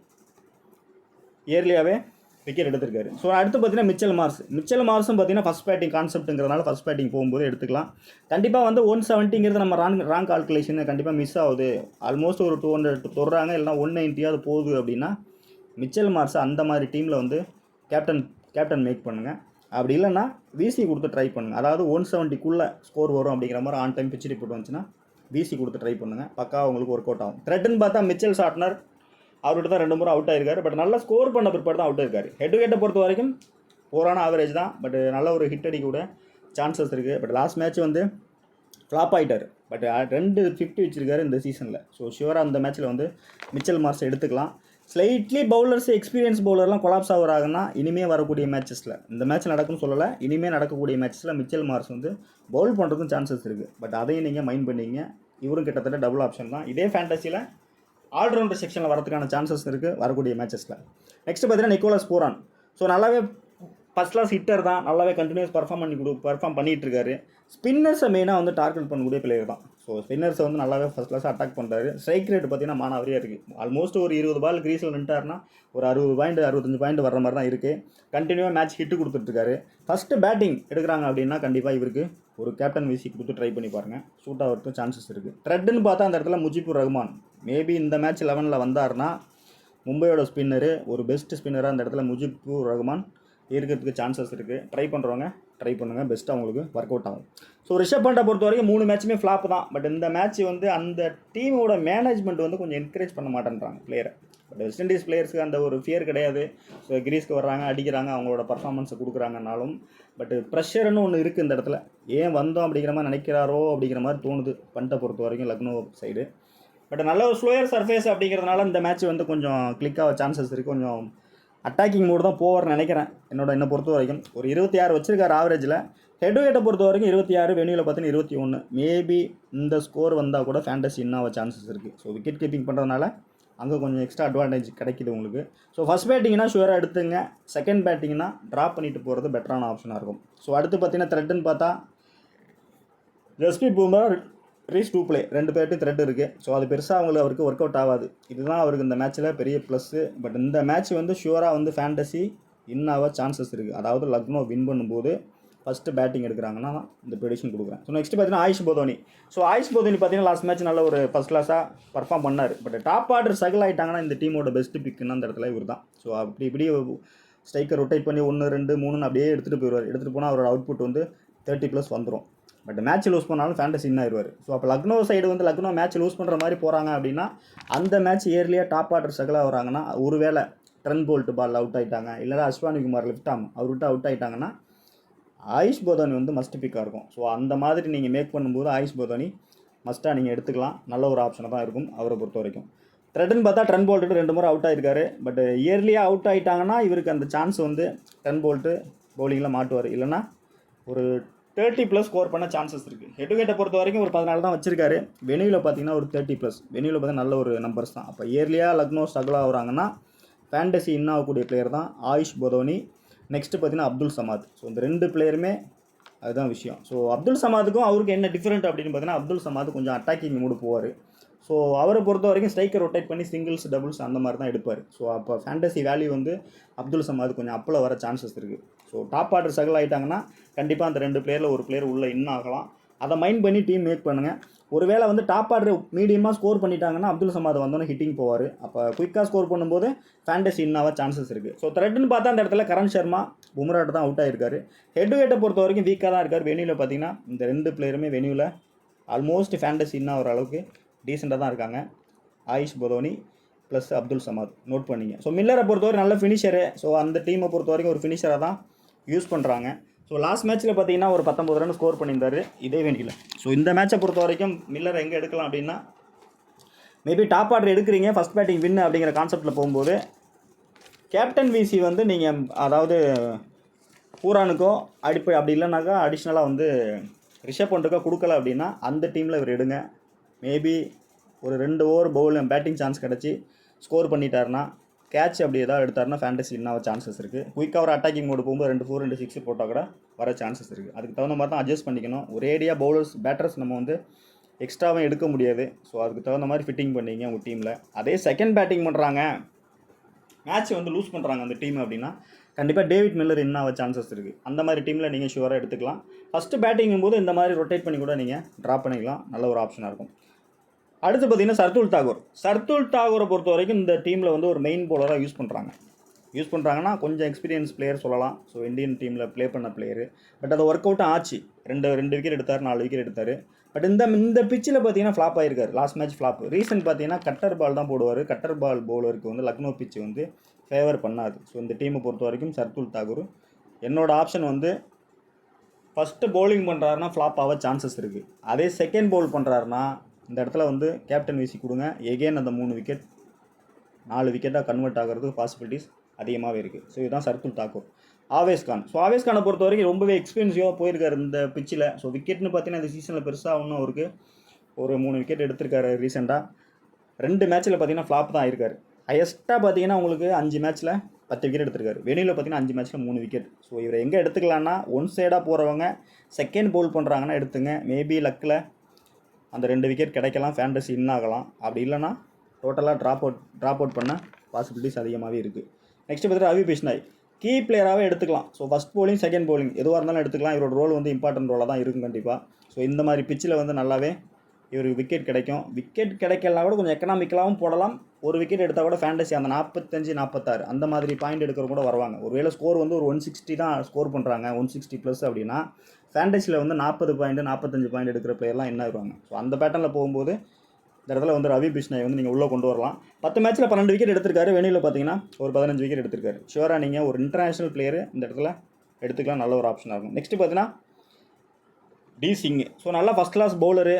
இயர்லியாகவே விக்கெட் எடுத்திருக்காரு. ஸோ அடுத்து பார்த்தீங்கன்னா மிச்சல் மார்ஸும் பார்த்தீங்கன்னா ஃபஸ்ட் பேட்டிங் கான்செப்ட்டுங்கிறதுனால ஃபஸ்ட் பேட்டிங் போகும்போது எடுத்துக்கலாம். கண்டிப்பாக வந்து 170ங்கிறது நம்ம ராங் கால்குலேஷன் கண்டிப்பாக மிஸ் ஆகுது. ஆல்மோஸ்ட் ஒரு 200 தொடுறாங்க, இல்லைனா 190 போகுது அப்படின்னா மிச்சல் மார்ஸ் அந்த மாதிரி டீமில் வந்து கேப்டன் மேக் பண்ணுங்கள். அப்படி இல்லைன்னா விசி கொடுத்து ட்ரை பண்ணுங்கள். அதாவது 170க்குள்ளே ஸ்கோர் வரும் அப்படிங்கிற மாதிரி ஆன் டைம் பிச் ரிப்போர்ட் வந்துச்சுன்னா விசி கொடுத்து ட்ரை பண்ணுங்கள். பக்கா உங்களுக்கு ஒர்க் அவுட் ஆகும். த்ரெட்னு பார்த்தா மிச்சல் ஷார்ட்னர் அவர்கிட்ட தான் 2 முறை அவுட் ஆயிருக்காரு. பட் நல்லா ஸ்கோர் பண்ண பிற்பாடு தான் அவுட் ஆயிருக்காரு. ஹெட் டு ஹெட்டை பொறுத்த வரைக்கும் போரான ஆவரேஜ் தான். பட் நல்ல ஒரு ஹிட் அடி கூட சான்சஸ் இருக்குது. பட் லாஸ்ட் மேட்ச் வந்து ஃப்ளாப் ஆகிட்டார். பட் 250 வச்சுருக்காரு இந்த சீசனில். ஸோ ஷுவராக அந்த மேட்ச்சில் வந்து மிச்சல் மார்ஸ் எடுத்துக்கலாம். ஸ்லைட்லி பவுலர்ஸ் எக்ஸ்பீரியன்ஸ் பவுலர்லாம் கொலாப்ஸ் ஆகுறாங்கன்னா இனிமேல் வரக்கூடிய மேட்சஸில், இந்த மேட்ச் நடக்கும்னு சொல்லலை, இனிமேல் நடக்கக்கூடிய மேட்சஸில் மிச்சல் மார்ஸ் வந்து பவுல் பண்ணுறதுக்கும் சான்சஸ் இருக்குது. பட் அதையும் நீங்கள் மைண்ட் பண்ணிங்க. இவரும் கிட்டத்தட்ட டபுள் ஆப்ஷன் தான். இதே ஃபேண்டஸியில் ஆல்ரவுண்டர் செக்ஷனில் வரதுக்கான சான்சஸ் இருக்குது வரக்கூடிய மேட்சஸில். நெக்ஸ்ட் பார்த்தீங்கன்னா நிக்கோலஸ் பூரான். ஸோ நல்லாவே ஃபஸ்ட் கிளாஸ் ஹிட்டர் தான், நல்லாவே கண்டினியூஸ் பர்ஃபார்ம் பண்ணிகிட்டு இருக்காரு. ஸ்பின்னர்ஸை மெயினாக வந்து டார்கெட் பண்ணக்கூடிய பிளேயர் தான். ஸோ ஸ்பின்னர்ஸை வந்து நல்லாவே ஃபஸ்ட் கிளாஸ் அட்டாக் பண்ணுறாரு. ஸ்ட்ரைக் ரேட் பார்த்தீங்கன்னா மானாவரியாக இருக்குது. ஆல்மோஸ்ட் ஒரு 20 பால் கிரீஸில் நின்ட்டார்னா ஒரு 60 பாயிண்ட் 65 பாயிண்ட் வர்ற மாதிரி தான் இருக்குது. கண்டினியூவாக மேட்ச் ஹிட்டு கொடுத்துட்ருக்காரு. ஃபஸ்ட்டு பேட்டிங் எடுக்கிறாங்க அப்படின்னா கண்டிப்பாக இவருக்கு ஒரு கேப்டன் விசி கொடுத்து ட்ரை பண்ணி பாருங்கள். சூட் ஆகிறதுக்கும் சான்சஸ் இருக்குது. த்ரெட்டுன்னு பார்த்தா அந்த இடத்துல முஜிபுர் ரஹ்மான் மேபி இந்த மேட்ச் 11ல் வந்தார்னா மும்பையோட ஸ்பின்னரு ஒரு பெஸ்ட் ஸ்பின்னராக அந்த இடத்துல முஜிபுர் ரஹ்மான் இருக்கிறதுக்கு சான்சஸ் இருக்குது. ட்ரை பண்ணுறவங்க ட்ரை பண்ணுங்கள், பெஸ்ட்டாக உங்களுக்கு ஒர்க் அவுட் ஆகும். ஸோ ரிஷப் பண்டை பொறுத்த வரைக்கும் 3 மேட்சுமே ஃப்ளாப் தான். பட் இந்த மேட்ச் வந்து அந்த டீமோட மேனேஜ்மெண்ட் வந்து கொஞ்சம் என்கரேஜ் பண்ண மாட்டேன்றாங்க பிளேயரை. பட் வெஸ்ட் இண்டீஸ் பிளேயர்ஸுக்கு அந்த ஒரு ஃபியர் கிடையாது. ஸோ கிரீஸ்க்கு வர்றாங்க, அடிக்கிறாங்க, அவங்களோட பர்ஃபார்மன்ஸை கொடுக்குறாங்கனாலும் பட் ப்ரெஷர்னு ஒன்று இருக்குது இந்த இடத்துல. ஏன் வந்தோம் அப்படிங்கிற மாதிரி நினைக்கிறாரோ அப்படிங்கிற மாதிரி தோணுது பண்டை பொறுத்த வரைக்கும் லக்னோ சைடு. பட் நல்ல ஒரு ஸ்லோயர் சர்ஃபேஸ் அப்படிங்கிறதுனால இந்த மேட்ச் வந்து கொஞ்சம் கிளிக்காக சான்சஸ் இருக்குது. கொஞ்சம் அட்டாக்கிங் மோடு தான் போவார்னு நினைக்கிறேன் என்னை பொறுத்த வரைக்கும். ஒரு 26 வச்சிருக்காரு ஆவரேஜில். ஹெட் டு ஹெட்டை பொறுத்த வரைக்கும் 26, வெனியூவில் பார்த்தீங்கன்னா 21. மேபி இந்த ஸ்கோர் வந்தால் கூட ஃபேண்டசி இன்னாக சான்சஸ் இருக்குது. ஸோ விக்கெட் கீப்பிங் பண்ணுறதுனால அங்கே கொஞ்சம் எக்ஸ்ட்ரா அட்வான்டேஜ் கிடைக்குது உங்களுக்கு. ஸோ ஃபஸ்ட் பேட்டிங்னா ஷுவராக எடுத்துங்க. செகண்ட் பேட்டிங்னா ட்ராப் பண்ணிட்டு போகிறது பெட்டரான ஆப்ஷனாக இருக்கும். ஸோ அடுத்து பார்த்தீங்கன்னா த்ரெட்டுன்னு பார்த்தா ஜஸ்பிரீத் பும்ரா ரீஸ் 2 play 2 பேர்ட்டு த்ரெட் இருக்குது. ஸோ அது பெருசாக அவருக்கு ஒர்க் அவுட் ஆகாது. இதுதான் அவருக்கு இந்த மேட்ச்சில் பெரிய ப்ளஸ்ஸு. பட் இந்த மேட்ச் வந்து ஷுவராக வந்து ஃபேண்டசி இன்னாக சான்சஸ் இருக்குது. அதாவது லக்னோ வின் பண்ணும்போது ஃபஸ்ட்டு பேட்டிங் எடுக்கிறாங்கன்னா இந்த ப்ரெடிக்ஷன் கொடுக்குறேன். ஸோ நெக்ஸ்ட் பார்த்தீங்கன்னா ஆயுஷ் பதோனி. ஸோ ஆயுஷ் பதோனி பார்த்தீங்கன்னா லாஸ்ட் மேட்ச் நல்ல ஒரு ஃபஸ்ட் கிளாஸாக பர்ஃபார்ம் பண்ணார். பட் டாப் ஆர்டர் ஸ்ட்ரகிள் ஆகிட்டாங்கன்னா இந்த டீமோட பெஸ்ட் பிக்குன்னு அந்த இடத்துல இவர் தான். ஸோ இப்படி ஸ்ட்ரைக்கர் ரொட்டேட் பண்ணி 1, 2, 3 அப்படியே எடுத்துகிட்டு போயிடுவார். எடுத்துகிட்டு போனால் அவரோட அவுட்புட் வந்து 30+ வந்துடும். பட் மேட்ச் லூஸ் பண்ணாலும் ஃபேண்டசி இன் ஆயிடுவார். ஸோ அப்போ லக்னோ சைடு வந்து லக்னோ மேட்ச் லூஸ் பண்ணுற மாதிரி போகிறாங்க அப்படின்னா அந்த மேட்ச் இயர்லியாக டாப் ஆர்டர் ஸ்ட்ரகிளாக வராங்கன்னா ஒருவேளை ட்ரெண்ட் போல்ட் பால் அவுட் ஆகிட்டாங்க, இல்லைனா அஸ்வானி குமார் லெஃப்ட் ஆம் அவர்கிட்ட அவுட் ஆகிட்டாங்கன்னா ஆயுஷ் பதோனி வந்து மஸ்ட் பிக்காக இருக்கும். ஸோ அந்த மாதிரி நீங்கள் மேக் பண்ணும்போது ஆயுஷ் பதோனி மஸ்ட்டாக நீங்கள் எடுத்துக்கலாம். நல்ல ஒரு ஆப்ஷனாக தான் இருக்கும் அவரை பொறுத்த வரைக்கும். த்ரெட்டுன்னு பார்த்தா ட்ரெண்ட் போல்ட்டு 2 முறை அவுட் ஆகிருக்காரு. பட் இயர்லியாக அவுட் ஆகிட்டாங்கன்னா இவருக்கு அந்த சான்ஸ் வந்து ட்ரெண்ட் போல்ட்டு பவுலிங்கில் மாட்டுவார். இல்லைனா ஒரு 30+ ஸ்கோர் பண்ண சான்சஸ் இருக்குது. ஹெட் டு ஹெட்டை பொறுத்த வரைக்கும் ஒரு 14 தான் வச்சிருக்காரு. வெனியூவில் பார்த்தீங்கன்னா ஒரு 30+. வெனியூவில் பார்த்தீங்கன்னா நல்ல ஒரு நம்பர்ஸ் தான். அப்போ இயர்லியாக லக்னோ ஸ்ட்ரகிள் ஆகுறாங்கன்னா ஃபேண்டசி இன் ஆகக்கூடிய பிளேயர் தான் ஆயுஷ் பதோனி. நெக்ஸ்ட்டு பார்த்தீங்கன்னா அப்துல் சமாத். ஸோ இந்த 2 பிளேயருமே அதுதான் விஷயம். ஸோ அப்துல் சமாத்துக்கும் அவருக்கு என்ன டிஃப்ரெண்ட் அப்படின்னு பார்த்தீங்கன்னா அப்துல் சமாத் கொஞ்சம் அட்டாக்கிங் மூடு போவார். ஸோ அவரை பொறுத்த வரைக்கும் ஸ்ட்ரைக்கர் ரொட்டேட் பண்ணி சிங்கிள்ஸ் டபுள்ஸ் அந்த மாதிரி தான் எடுப்பார். ஸோ அப்போ ஃபேண்டசி வேல்யூ வந்து அப்துல் சமாத் கொஞ்சம் அப்பில் வர சான்சஸ் இருக்குது. ஸோ டாப் ஆர்டர் ஸ்ட்ரகிள் ஆகிட்டாங்கன்னா கண்டிப்பாக அந்த 2 பிளேயரில் ஒரு பிளேயர் உள்ளே இன்னும் ஆகலாம். அதை மைண்ட் பண்ணி டீம் மேக் பண்ணுங்கள். ஒருவேளை வந்து டாப் ஆர்டர் மீடியமாக ஸ்கோர் பண்ணிட்டாங்கன்னா அப்துல் சமாத் வந்தோன்னே ஹிட்டிங் போவார். அப்போ குயிக்காக ஸ்கோர் பண்ணும்போது ஃபேண்டசி இன்னாக சான்சஸ் இருக்குது. ஸோ த்ரெட்டுன்னு பார்த்தா அந்த இடத்துல கரண் சர்மா பும்ராட்ட தான் அவுட் ஆகிருக்காரு. ஹெட் டு ஹெட்டை பொறுத்த வரைக்கும் வீக்காக தான் இருக்கார். வெனியூவில் பார்த்தீங்கன்னா இந்த 2 பிளேயருமே வெனியூவில் ஆல்மோஸ்ட் ஃபேண்டசி இன்னாக ஒரு அளவுக்கு டீசெண்டாக தான் இருக்காங்க. ஆயுஷ் பதோனி ப்ளஸ் அப்துல் சமாத் நோட் பண்ணிங்க. ஸோ மில்லரை பொறுத்தவரை நல்ல ஃபினிஷரு. ஸோ அந்த டீமை பொறுத்த வரைக்கும் ஒரு ஃபினிஷராக தான் யூஸ் பண்ணுறாங்க. ஸோ லாஸ்ட் மேட்ச்சில் பார்த்தீங்கன்னா ஒரு 19 ரன் ஸ்கோர் பண்ணியிருந்தார் இதே வெனியூவில். ஸோ இந்த மேட்சை பொறுத்த வரைக்கும் மில்லரை எங்கே எடுக்கலாம் அப்படின்னா மேபி டாப் ஆர்டர் எடுக்கிறீங்க ஃபஸ்ட் பேட்டிங் வின் அப்படிங்கிற கான்செப்ட்டில் போகும்போது கேப்டன் விசி வந்து நீங்கள் அதாவது பூரானுக்கோ அப்படி இல்லைனாக்கா அடிஷ்னலாக வந்து ரிஷப் பண்ட்டுக்கோ கொடுக்கல அப்படின்னா அந்த டீமில் இவர் எடுங்க. மேபி ஒரு 2 ஓவர் பேட்டிங் சான்ஸ் கிடச்சி ஸ்கோர் பண்ணிட்டாருன்னா கேட்ச் அப்படி ஏதாவது எடுத்தாருன்னா ஃபேண்டசி இன்னும் சான்சஸ் இருக்குது. குயிக்காக ஒரு அட்டாக்கிங் மோடு போகும்போது 2 4 2 6 போட்டால் கூட வர சான்சஸ் இருக்குது. அதுக்கு தகுந்த மாதிரி தான் அட்ஜஸ்ட் பண்ணிக்கணும். ஒரேடியாக பேட்டர்ஸ் நம்ம வந்து எக்ஸ்ட்ராவும் எடுக்க முடியாது. ஸோ அதுக்கு தகுந்த மாதிரி ஃபிட்டிங் பண்ணிங்க உங்கள் டீமில். அதே செகண்ட் பேட்டிங் பண்ணுறாங்க மேட்ச் வந்து லூஸ் பண்ணுறாங்க அந்த டீம் அப்படின்னா கண்டிப்பாக டேவிட் மில்லர் இன்னும் சான்சஸ் இருக்குது. அந்த மாதிரி டீமில் நீங்கள் ஷுவராக எடுத்துக்கலாம். ஃபஸ்ட்டு பேட்டிங்கும் போது இந்த மாதிரி ரொட்டேட் பண்ணி கூட நீங்கள் ட்ராப் பண்ணிக்கலாம். நல்ல ஒரு ஆப்ஷனாக இருக்கும். அடுத்து பார்த்தீங்கன்னா சர்துல் தாகூரை பொறுத்த வரைக்கும் இந்த டீமில் வந்து ஒரு மெயின் பவுலராக யூஸ் பண்ணுறாங்கன்னா கொஞ்சம் எக்ஸ்பீரியன்ஸ் பிளேயர் சொல்லலாம். ஸோ இந்தியன் டீமில் ப்ளே பண்ண பிளேயரு. பட் அது ஒர்க் அவுட்டும் ஆச்சு. 2 விக்கெட் எடுத்தார், 4 விக்கெட் எடுத்தார். பட் இந்த பிச்சில் பார்த்தீங்கன்னா ஃப்ளாப் ஆகிருக்காரு. Last match flop. ரீசன் பார்த்தீங்கன்னா கட்டர் பால் தான் போடுவார். கட்டர் பால் பவுலருக்கு வந்து லக்னோ பிச்சு வந்து ஃபேவர் பண்ணாது. ஸோ இந்த டீமை பொறுத்த வரைக்கும் சர்துல் தாகூர் என்னோடய ஆப்ஷன் வந்து ஃபஸ்ட்டு பவுலிங் பண்ணுறாருன்னா ஃப்ளாப் ஆக சான்சஸ் இருக்குது. அதே செகண்ட் பவுல் பண்ணுறாருன்னா இந்த இடத்துல வந்து கேப்டன் விசி கொடுங்க. எகெயின் அந்த 3 விக்கெட் 4 விக்கெட்டாக கன்வெர்ட் ஆகிறதுக்கு பாசிபிலிட்டிஸ் அதிகமாகவே இருக்குது. ஸோ இதுதான் சர்துல் தாக்கூர். ஆவேஸ் கானை பொறுத்த வரைக்கும் ரொம்பவே எக்ஸ்பென்சிவாக போயிருக்காரு இந்த பிச்சில். ஸோ விக்கெட்னு பார்த்தீங்கன்னா இந்த சீசனில் பெருசாக ஒன்றும் அவருக்கு ஒரு 3 விக்கெட் எடுத்திருக்காரு ரீசெண்டாக. 2 மேட்ச்சில் பார்த்தீங்கன்னா ஃப்ளாப் தான் ஆயிருக்காரு. ஹையஸ்ட்டாக பார்த்தீங்கன்னா உங்களுக்கு 5 மேட்ச்சில் 10 விக்கெட் எடுத்திருக்காரு. வெனியூவில் பார்த்தீங்கன்னா 5 மேட்ச்சில் 3 விக்கெட். ஸோ இவரை எங்கே எடுத்துக்கலான்னா ஒன் சைடாக போகிறவங்க செகண்ட் பவுல் பண்ணுறாங்கன்னா எடுத்துங்க. மேபி லக்கில் அந்த 2 விக்கெட் கிடைக்கலாம், ஃபேண்டசி இன் ஆகலாம். அப்படி இல்லைனா டோட்டலாக ட்ராப் அவுட் பண்ண பாசிபிலிட்டிஸ் அதிகமாகவே இருக்குது. நெக்ஸ்ட் பார்த்தீங்கன்னா ரவி பிஷ்னாய் கீ பிளேயராகவே எடுத்துக்கலாம். So first bowling second bowling எதுவாக இருந்தாலும் எடுத்துக்கலாம். இவரோட ரோல் வந்து இம்பார்ட்டன்ட் ரோலாக தான் இருக்கும் கண்டிப்பாக. ஸோ இந்த மாதிரி பிச்சில் வந்து நல்லாவே இவருக்கு விக்கெட் கிடைக்கும். விக்கெட் கிடைக்கலாம் கூட கொஞ்சம் எக்கனாமிக்கலாகவும் போடலாம். ஒரு விக்கெட் எடுத்தால் கூட ஃபேண்டசி அந்த 45 46 அந்த மாதிரி பாயிண்ட் எடுக்கிற கூட வருவாங்க. ஒருவேளை ஸ்கோர் வந்து ஒரு 160 தான் ஸ்கோர் பண்ணுறாங்க, 160 ப்ளஸ் அப்படின்னா ஃபேண்டசியில் வந்து 40 பாயிண்ட் 45 பாயிண்ட் எடுக்கிற பிளேயர்லாம் என்ன வருவாங்க. ஸோ அந்த பேட்டர்னில் போகும்போது இந்த இடத்துல வந்து ரவி பிஷ்ணாயை வந்து நீங்கள் உள்ளே கொண்டு வரலாம். 10 மேட்ச்சில் 12 விக்கெட் எடுத்திருக்காரு. வெளியில் பார்த்தீங்கன்னா ஒரு 15 விக்கெட் எடுத்திருக்காரு. ஷுவராக நீங்கள் ஒரு இன்டர்நேஷனல் பிளேயர் இந்த இடத்துல எடுத்துக்கலாம், நல்ல ஒரு ஆப்ஷனாக இருக்கும். நெக்ஸ்ட்டு பார்த்தீங்கன்னா டி சிங். ஸோ நல்லா ஃபஸ்ட் கிளாஸ் பவுலரு.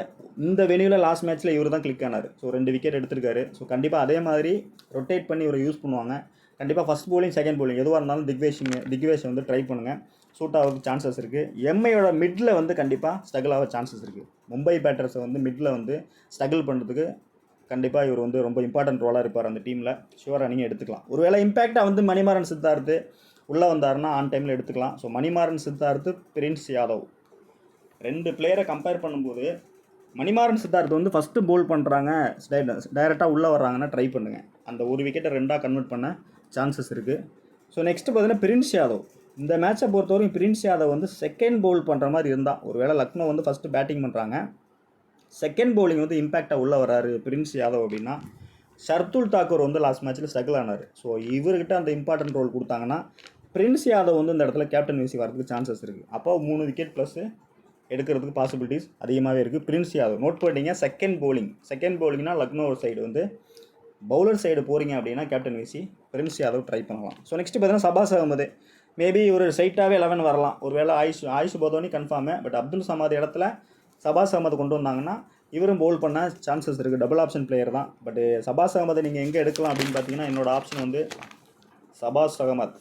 இந்த வெனியூவில் லாஸ்ட் மேட்ச்சில் இவர் தான் கிளிக் ஆனார். ஸோ 2 விக்கெட் எடுத்திருக்காரு. ஸோ கண்டிப்பாக அதே மாதிரி ரொட்டேட் பண்ணி இவரை யூஸ் பண்ணுவாங்க. கண்டிப்பாக ஃபஸ்ட் bowling செகண்ட் bowling எதுவாக இருந்தாலும் திக்வேஷ் வந்து ட்ரை பண்ணுங்கள். சூட் ஆகிறதுக்கு சான்சஸ் இருக்குது. எம்ஐயோட மிட்டில் வந்து கண்டிப்பாக ஸ்ட்ரகிள் ஆக சான்சஸ் இருக்குது. மும்பை பேட்டர்ஸை வந்து மிட்டில் வந்து ஸ்ட்ரகிள் பண்ணுறதுக்கு கண்டிப்பாக இவர் வந்து ரொம்ப இம்பார்ட்டன்ட் ரோலாக இருப்பார் அந்த டீமில். ஷுவராக நீங்கள் எடுத்துக்கலாம். ஒருவேளை இம்பேக்டாக வந்து மணிமாறன் சித்தார்த்து உள்ளே வந்தாருன்னா ஆன் டைமில் எடுத்துக்கலாம். ஸோ மணிமாறன் சித்தார்த்து பிரின்ஸ் யாதவ் 2 பிளேயரை கம்பேர் பண்ணும்போது மணிமாறன் சித்தார்த்து வந்து ஃபஸ்ட்டு போல் பண்ணுறாங்க, டைரெக்டாக உள்ளே வர்றாங்கன்னா ட்ரை பண்ணுங்கள். அந்த ஒரு விக்கெட்டை 2ஆக கன்வெர்ட் பண்ண சான்சஸ் இருக்குது. ஸோ நெக்ஸ்ட்டு பார்த்தீங்கன்னா பிரின்ஸ் யாதவ். இந்த மேட்சை பொறுத்தவரைக்கும் பிரின்ஸ் யாதவ் வந்து செகண்ட் பவுல் பண்ணுற மாதிரி இருந்தால், ஒருவேளை லக்னோ வந்து ஃபஸ்ட்டு பேட்டிங் பண்ணுறாங்க, செகண்ட் பவுலிங் வந்து இம்பேக்டாக உள்ளே வராரு பிரின்ஸ் யாதவ் அப்படின்னா, ஷர்துல் தாக்கூர் வந்து லாஸ்ட் மேட்ச்சில் ஸ்ட்ரகிள் ஆனார். ஸோ இவர்கிட்ட அந்த இம்பார்ட்டன்ட் ரோல் கொடுத்தாங்கன்னா பிரின்ஸ் யாதவ் வந்து இந்த இடத்துல கேப்டன் விசி வரதுக்கு சான்சஸ் இருக்குது. அப்போ 3 விக்கெட் ப்ளஸ்ஸு எடுக்கிறதுக்கு பாசிபிலிட்டிஸ் அதிகமாகவே இருக்குது. பிரின்ஸ் யாதவ் நோட் பண்ணிட்டீங்க. செகண்ட் பவுலிங்னா லக்னோ சைடு வந்து பவுலர் சைடு போகிறீங்க அப்படின்னா கேப்டன் விசி பிரின்ஸ் யாதவ் ட்ரை பண்ணலாம். ஸோ நெக்ஸ்ட் பார்த்தீங்கன்னா சபாஸ் அகமது. மேபி ஒரு சைட்டாகவே 11 வரலாம். ஒருவேளை ஆயுஷ் பதோனி கன்ஃபார்மு. பட் அப்துல் சமாத் இடத்துல சபாஸ் அகமது கொண்டு வந்தாங்கன்னா இவரும் பவுல் பண்ண சான்சஸ் இருக்குது. டபுள் ஆப்ஷன் பிளேயர் தான். பட் சபாஸ் அகமதை நீங்கள் எங்கே எடுக்கலாம் அப்படின்னு பார்த்தீங்கன்னா என்னோடய ஆப்ஷன் வந்து சபாஸ் அகமத்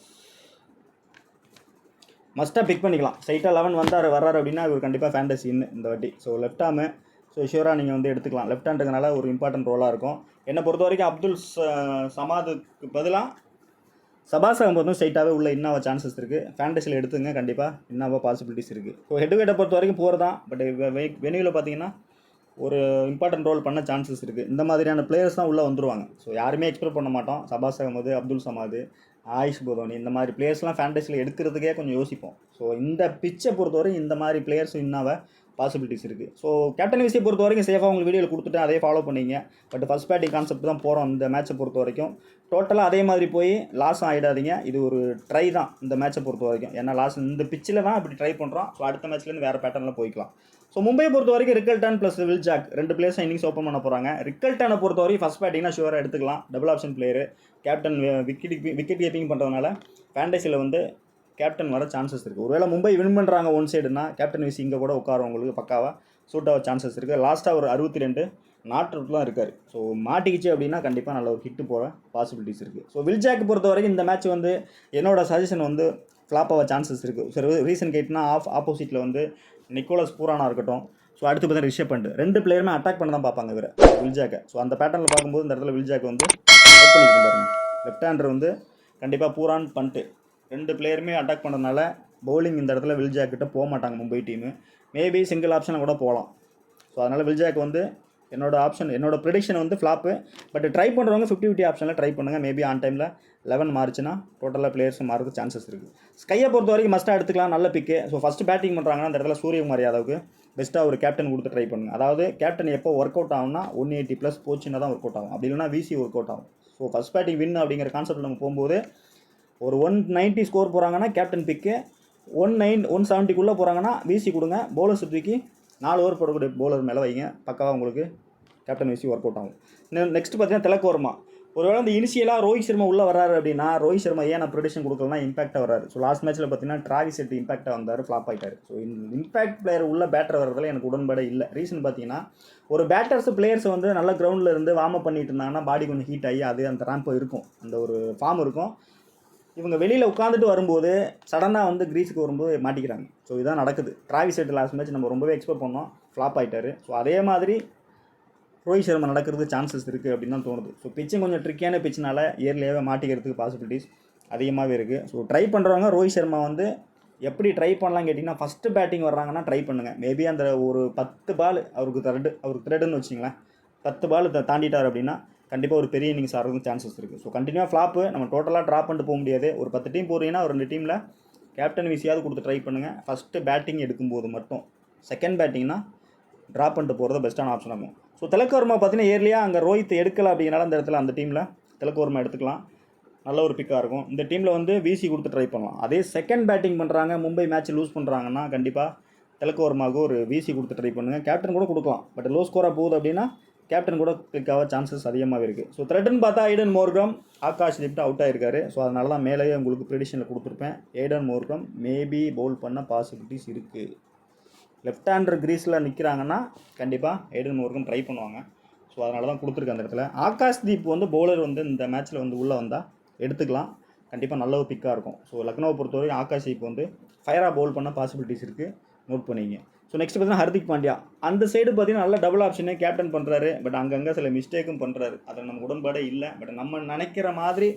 மஸ்ட்டாக பிக் பண்ணிக்கலாம். சைட்டாக 11 வர்றாரு அப்படின்னா இவர் கண்டிப்பாக ஃபேண்டசி இந்த வாட்டி. So left ஆர்மு. ஸோ ஷூராக நீங்கள் வந்து எடுத்துக்கலாம். லெஃப்ட் ஹேண்டுனால ஒரு இம்பார்ட்டன்ட் ரோலாக இருக்கும். என்னை பொறுத்த வரைக்கும் அப்துல் சமாதுக்கு பதிலாக சபாஸ் அகமது வந்து ஸ்ட்ரைட்டாகவே உள்ள இன்னோவா சான்சஸ் இருக்குது. ஃபேண்டசியில் எடுத்துங்க, கண்டிப்பாக இன்னோவா பாசிபிலிட்டிஸ் இருக்குது. ஸோ ஹெட் பொறுத்த வரைக்கும் போகிறது தான். பட் வெனியூவில் பார்த்தீங்கன்னா ஒரு இம்பார்ட்டன்ட் ரோல் பண்ண சான்சஸ் இருக்குது. இந்த மாதிரியான பிளேயர்ஸ் தான் உள்ளே வந்துருவாங்க. ஸோ யாருமே எக்ஸ்பெக்ட் பண்ண மாட்டோம். சபாஸ் அகமது, அப்துல் சமாது, ஆயுஷ் பதோனி இந்த மாதிரி பிளேயர்ஸ்லாம் ஃபேண்டசியில் எடுக்கிறதுக்கே கொஞ்சம் யோசிப்போம். ஸோ இந்த பிச்சை பொறுத்தவரை இந்த மாதிரி பிளேயர்ஸ் இன்னோவா பாசிபிலிட்டிஸ் இருக்குது. ஸோ கேப்டன் விசியை பொறுத்த வரைக்கும் சேஃபாக உங்களுக்கு வீடியோவில் கொடுத்துட்டு அதே ஃபாலோ பண்ணிங்க. பட் ஃபஸ்ட் பேட்டிங் கான்செப்ட் தான் போகிறோம் இந்த மேட்சை பொறுத்த வரைக்கும். டோட்டலாக அதே மாதிரி போய் லாஸும் ஆகிடாதீங்க. இது ஒரு ட்ரை தான் இந்த மேட்சை பொறுத்த வரைக்கும். ஏன்னா இந்த பிச்சில் தான் இப்படி ட்ரை பண்ணுறோம். ஸோ அடுத்த மேட்ச்லேருந்து வேறு பேட்டர்னில் போய்க்கலாம். ஸோ மும்பையை பொறுத்த வரைக்கும் Rickelton plus Will Jack 2 players innings open பண்ண போகிறாங்க. ரிக்கல்டனை பொறுத்த வரைக்கும் ஃபஸ்ட் பேட்டிங்னா ஷுவராக எடுத்துக்கலாம். Double option player. Captain wicket keeping பண்ணுறதுனால ஃபேண்டசியில் வந்து கேப்டன் வர சான்சஸ் இருக்குது. ஒருவேளை மும்பை வின் பண்ணுறாங்க ஒன் சைடுனா கேப்டன் விசி இங்கே கூட உட்காரவங்களுக்கு பக்காவாக சூட் ஆக சான்சஸ் இருக்குது. லாஸ்ட்டாக ஒரு 62 நாட் அவுட்லாம் இருக்கார். ஸோ மாட்டிக்கிச்சு அப்படின்னா கண்டிப்பாக நல்ல ஒரு ஹிட்டு போகிற பாசிபிலிட்டிஸ் இருக்குது. ஸோ வில் ஜாக் பொறுத்த வரைக்கும் இந்த மேட்ச் வந்து என்னோட சஜஷன் வந்து ஃப்ளாப் ஆக சான்சஸ் இருக்குது. சரி, ரீசன் கேட்னா ஆப்போசிட்டில் வந்து நிக்கோலஸ் பூரானா இருக்கட்டும். ஸோ அடுத்து பார்த்தா ரிஷப் பண்ட் 2 பிளேயருமே அட்டாக் பண்ண தான் பார்ப்பாங்க இவர் வில் ஜாக்கை. ஸோ அந்த பேட்டர்னில் பார்க்கும்போது இந்த இடத்துல வில் ஜாக் வந்து அவுட் பண்ணிட்டு பாருங்க. லெஃப்ட் ஹேண்டர் வந்து கண்டிப்பாக பூரான் பண்ட்டு 2 பிளேயருமே அட்டாக் பண்ணுறதுனால பவுலிங் இந்த இடத்துல வில் ஜாக் கிட்ட போக மாட்டாங்க மும்பை டீமு. மேபி சிங்கிள் ஆப்ஷனை கூட போகலாம். ஸோ அதனால் வில் ஜாக் வந்து என்னோட ப்ரெடிக்ஷன் வந்து ஃப்ளாப்பு. பட் ட்ரை பண்ணுறவங்க 50-50 ஆப்ஷனில் ட்ரை பண்ணுங்கள். மேபி ஆன் டைமில் 11 மாறிச்சுன்னா டோட்டலாக பிளேயர்ஸ் மாறதுக்கு சான்சஸ் இருக்குது. ஸ்கையை பொறுத்த வரைக்கும் மஸ்ட்டாக எடுத்துக்கலாம், நல்ல பிக்கு. ஸோ ஃபஸ்ட்டு பேட்டிங் பண்ணுறாங்கன்னா அந்த இடத்துல சூரியகுமார் யாதவுக்கு பெஸ்ட்டாக ஒரு கேப்டன் கொடுத்து ட்ரை பண்ணுங்கள். அதாவது கேப்டன் எப்போ ஒர்க் அவுட் ஆகும்னா 180+ போச்சுன்னா தான் ஒர்க் அவுட் ஆகும். அப்படி இல்லைனா விசி ஒர்க் அவுட் ஆகும். ஸோ ஃபஸ்ட் பேட்டிங் வின் அப்படிங்கிற கான்செப்ட் நம்ம போகும்போது ஒரு 190 ஸ்கோர் போகிறாங்கன்னா கேப்டன் பிக்கு, 170க்குள்ளே போகிறாங்கன்னா விசி கொடுங்க. பவுலர் சுற்றிக்கு 4 ஓவர் போடக்கூடிய பவுலர் மேலே வைங்க. பக்காவாக உங்களுக்கு கேப்டன் விசி ஒர்க் அவுட் ஆகும். நெக்ஸ்ட் பார்த்தீங்கன்னா திலக் வர்மா. ஒருவேளை வந்து இனிஷியலாக ரோஹித் சர்மா உள்ளே வர்றாரு அப்படின்னா ரோஹித் சர்மா ஏன் நான் ப்ரொடிக்ஷன் கொடுக்கலன்னா இம்பாக்டாக வர்றாரு. ஸோ லாஸ்ட் மேட்ச்சில் பார்த்தீங்கன்னா டிராவிஸ் ஹெட் இம்பாக்டாக வந்தார், ஃப்ளாப் ஆகிட்டார். ஸோ இந்த இம்பாக்ட் பிளேயர் உள்ள பேட்டர் வர்றதுல எனக்கு உடன்பாடே இல்லை. ரீசன் பார்த்தீங்கன்னா ஒரு பிளேயர்ஸ் வந்து நல்ல கிரவுண்டில் இருந்து வார்ம் அப் பண்ணிட்டு இருந்தாங்கன்னா பாடி கொஞ்சம் ஹீட் ஆகி அது அந்த ரேம்போ இருக்கும், அந்த ஒரு ஃபார்ம் இருக்கும். இவங்க வெளியில் உட்காந்துட்டு வரும்போது சடனாக வந்து கிரீஸுக்கு வரும்போது மாட்டிக்கிறாங்க. ஸோ இதுதான் நடக்குது. டிராவிஸ் ஹெட் லாஸ்ட் மேட்ச் நம்ம ரொம்பவே எக்ஸ்பெக்ட் பண்ணோம், ஃப்ளாப் ஆகிட்டார். ஸோ அதே மாதிரி ரோஹித் சர்மா நடக்கிறது சான்சஸ் இருக்குது அப்படின்னு தான் தோணுது. ஸோ பிச்சும் கொஞ்சம் ட்ரிக்கியான பிச்சுனால இயர்லியாகவே மாட்டிக்கிறதுக்கு பாசிபிலிட்டிஸ் அதிகமாகவே இருக்குது. ஸோ ட்ரை பண்ணுறவங்க ரோஹித் சர்மா வந்து எப்படி ட்ரை பண்ணலாம் கேட்டிங்கன்னா ஃபஸ்ட்டு பேட்டிங் வர்றாங்கன்னா ட்ரை பண்ணுங்கள். மேபி அந்த ஒரு 10 பால் அவருக்கு த்ரெட்டுன்னு வச்சிங்களேன், 10 பால் தாண்டிட்டார் அப்படின்னா கண்டிப்பாக ஒரு பெரிய இன்னிங்ஸ் ஆகிறதுக்கு சான்சஸ் இருக்குது. ஸோ கண்டினியூவாக ஃப்ளாப்பு நம்ம டோட்டலாக ட்ராப் பண்ணிட்டு போக முடியாது. ஒரு 10 டீம் போகிறீங்கன்னா ஒரு 2 டீமில் கேப்டன் விசியாவது கொடுத்து ட்ரை பண்ணுங்கள் ஃபஸ்ட்டு பேட்டிங் எடுக்கும்போது மட்டும். செகண்ட் பேட்டிங்னா ட்ராப் பண்ணிட்டு போகிறது பெஸ்ட்டான ஆப்ஷன் இருக்கும். ஸோ திலக் வர்மா பார்த்தீங்கன்னா ஏர்லியாக அங்கே ரோஹித் எடுக்கலை அப்படிங்கிறனால அந்த இடத்துல அந்த டீமில் திலக் வர்மா எடுத்துக்கலாம், நல்ல ஒரு பிக்காக இருக்கும். இந்த டீமில் வந்து விசி கொடுத்து ட்ரை பண்ணலாம். அதே செகண்ட் பேட்டிங் பண்ணுறாங்க, மும்பை மேட்ச் லூஸ் பண்ணுறாங்கன்னா கண்டிப்பாக திலக் வர்மாவுக்கு ஒரு விசி கொடுத்து ட்ரை பண்ணுங்கள். கேப்டன் கூட கொடுக்கலாம், பட் லோ ஸ்கோராக போகுது அப்படின்னா கேப்டன் கூட கிளிக் ஆக சான்சஸ் அதிகமாக இருக்குது. ஸோ த்ரெட்டுன்னு பார்த்தா Aiden Markram, Akash Deep out ஆகிருக்காரு. ஸோ அதனால தான் மேலேயே உங்களுக்கு ப்ரெடிஷனில் கொடுத்துருப்பேன். ஏடன் மோர்கம் மேபி பவுல் பண்ண பாசிபிலிட்டிஸ் இருக்குது. லெஃப்ட் ஹேண்டர் கிரீஸில் நிற்கிறாங்கன்னா கண்டிப்பாக ஏடன் மோர்கம் ட்ரை பண்ணுவாங்க. ஸோ அதனால தான் கொடுத்துருக்கேன் அந்த இடத்துல. ஆகாஷ் தீப் வந்து பவுலர் வந்து இந்த மேட்ச்சில் வந்து உள்ளே வந்தால் எடுத்துக்கலாம், கண்டிப்பாக நல்ல ஒரு பிக்காக இருக்கும். ஸோ லக்னோவை பொறுத்தவரைக்கும் ஆகாஷ் தீப் வந்து ஃபயராக பவுல் பண்ண பாசிபிலிட்டிஸ் இருக்குது, நோட் பண்ணிங்க. ஸோ நெக்ஸ்ட் பார்த்தீங்கன்னா ஹர்திக் பாண்டியா. அந்த சைடு பார்த்தீங்கன்னா நல்ல டபுள் ஆப்ஷனே கேப்டன் பண்ணுறாரு, பட் அங்கங்கே சில மிஸ்டேக்கும் பண்ணுறாரு. அதில் நம்ம உடன்பாடே இல்லை. பட் நம்ம நினைக்கிற மாதிரி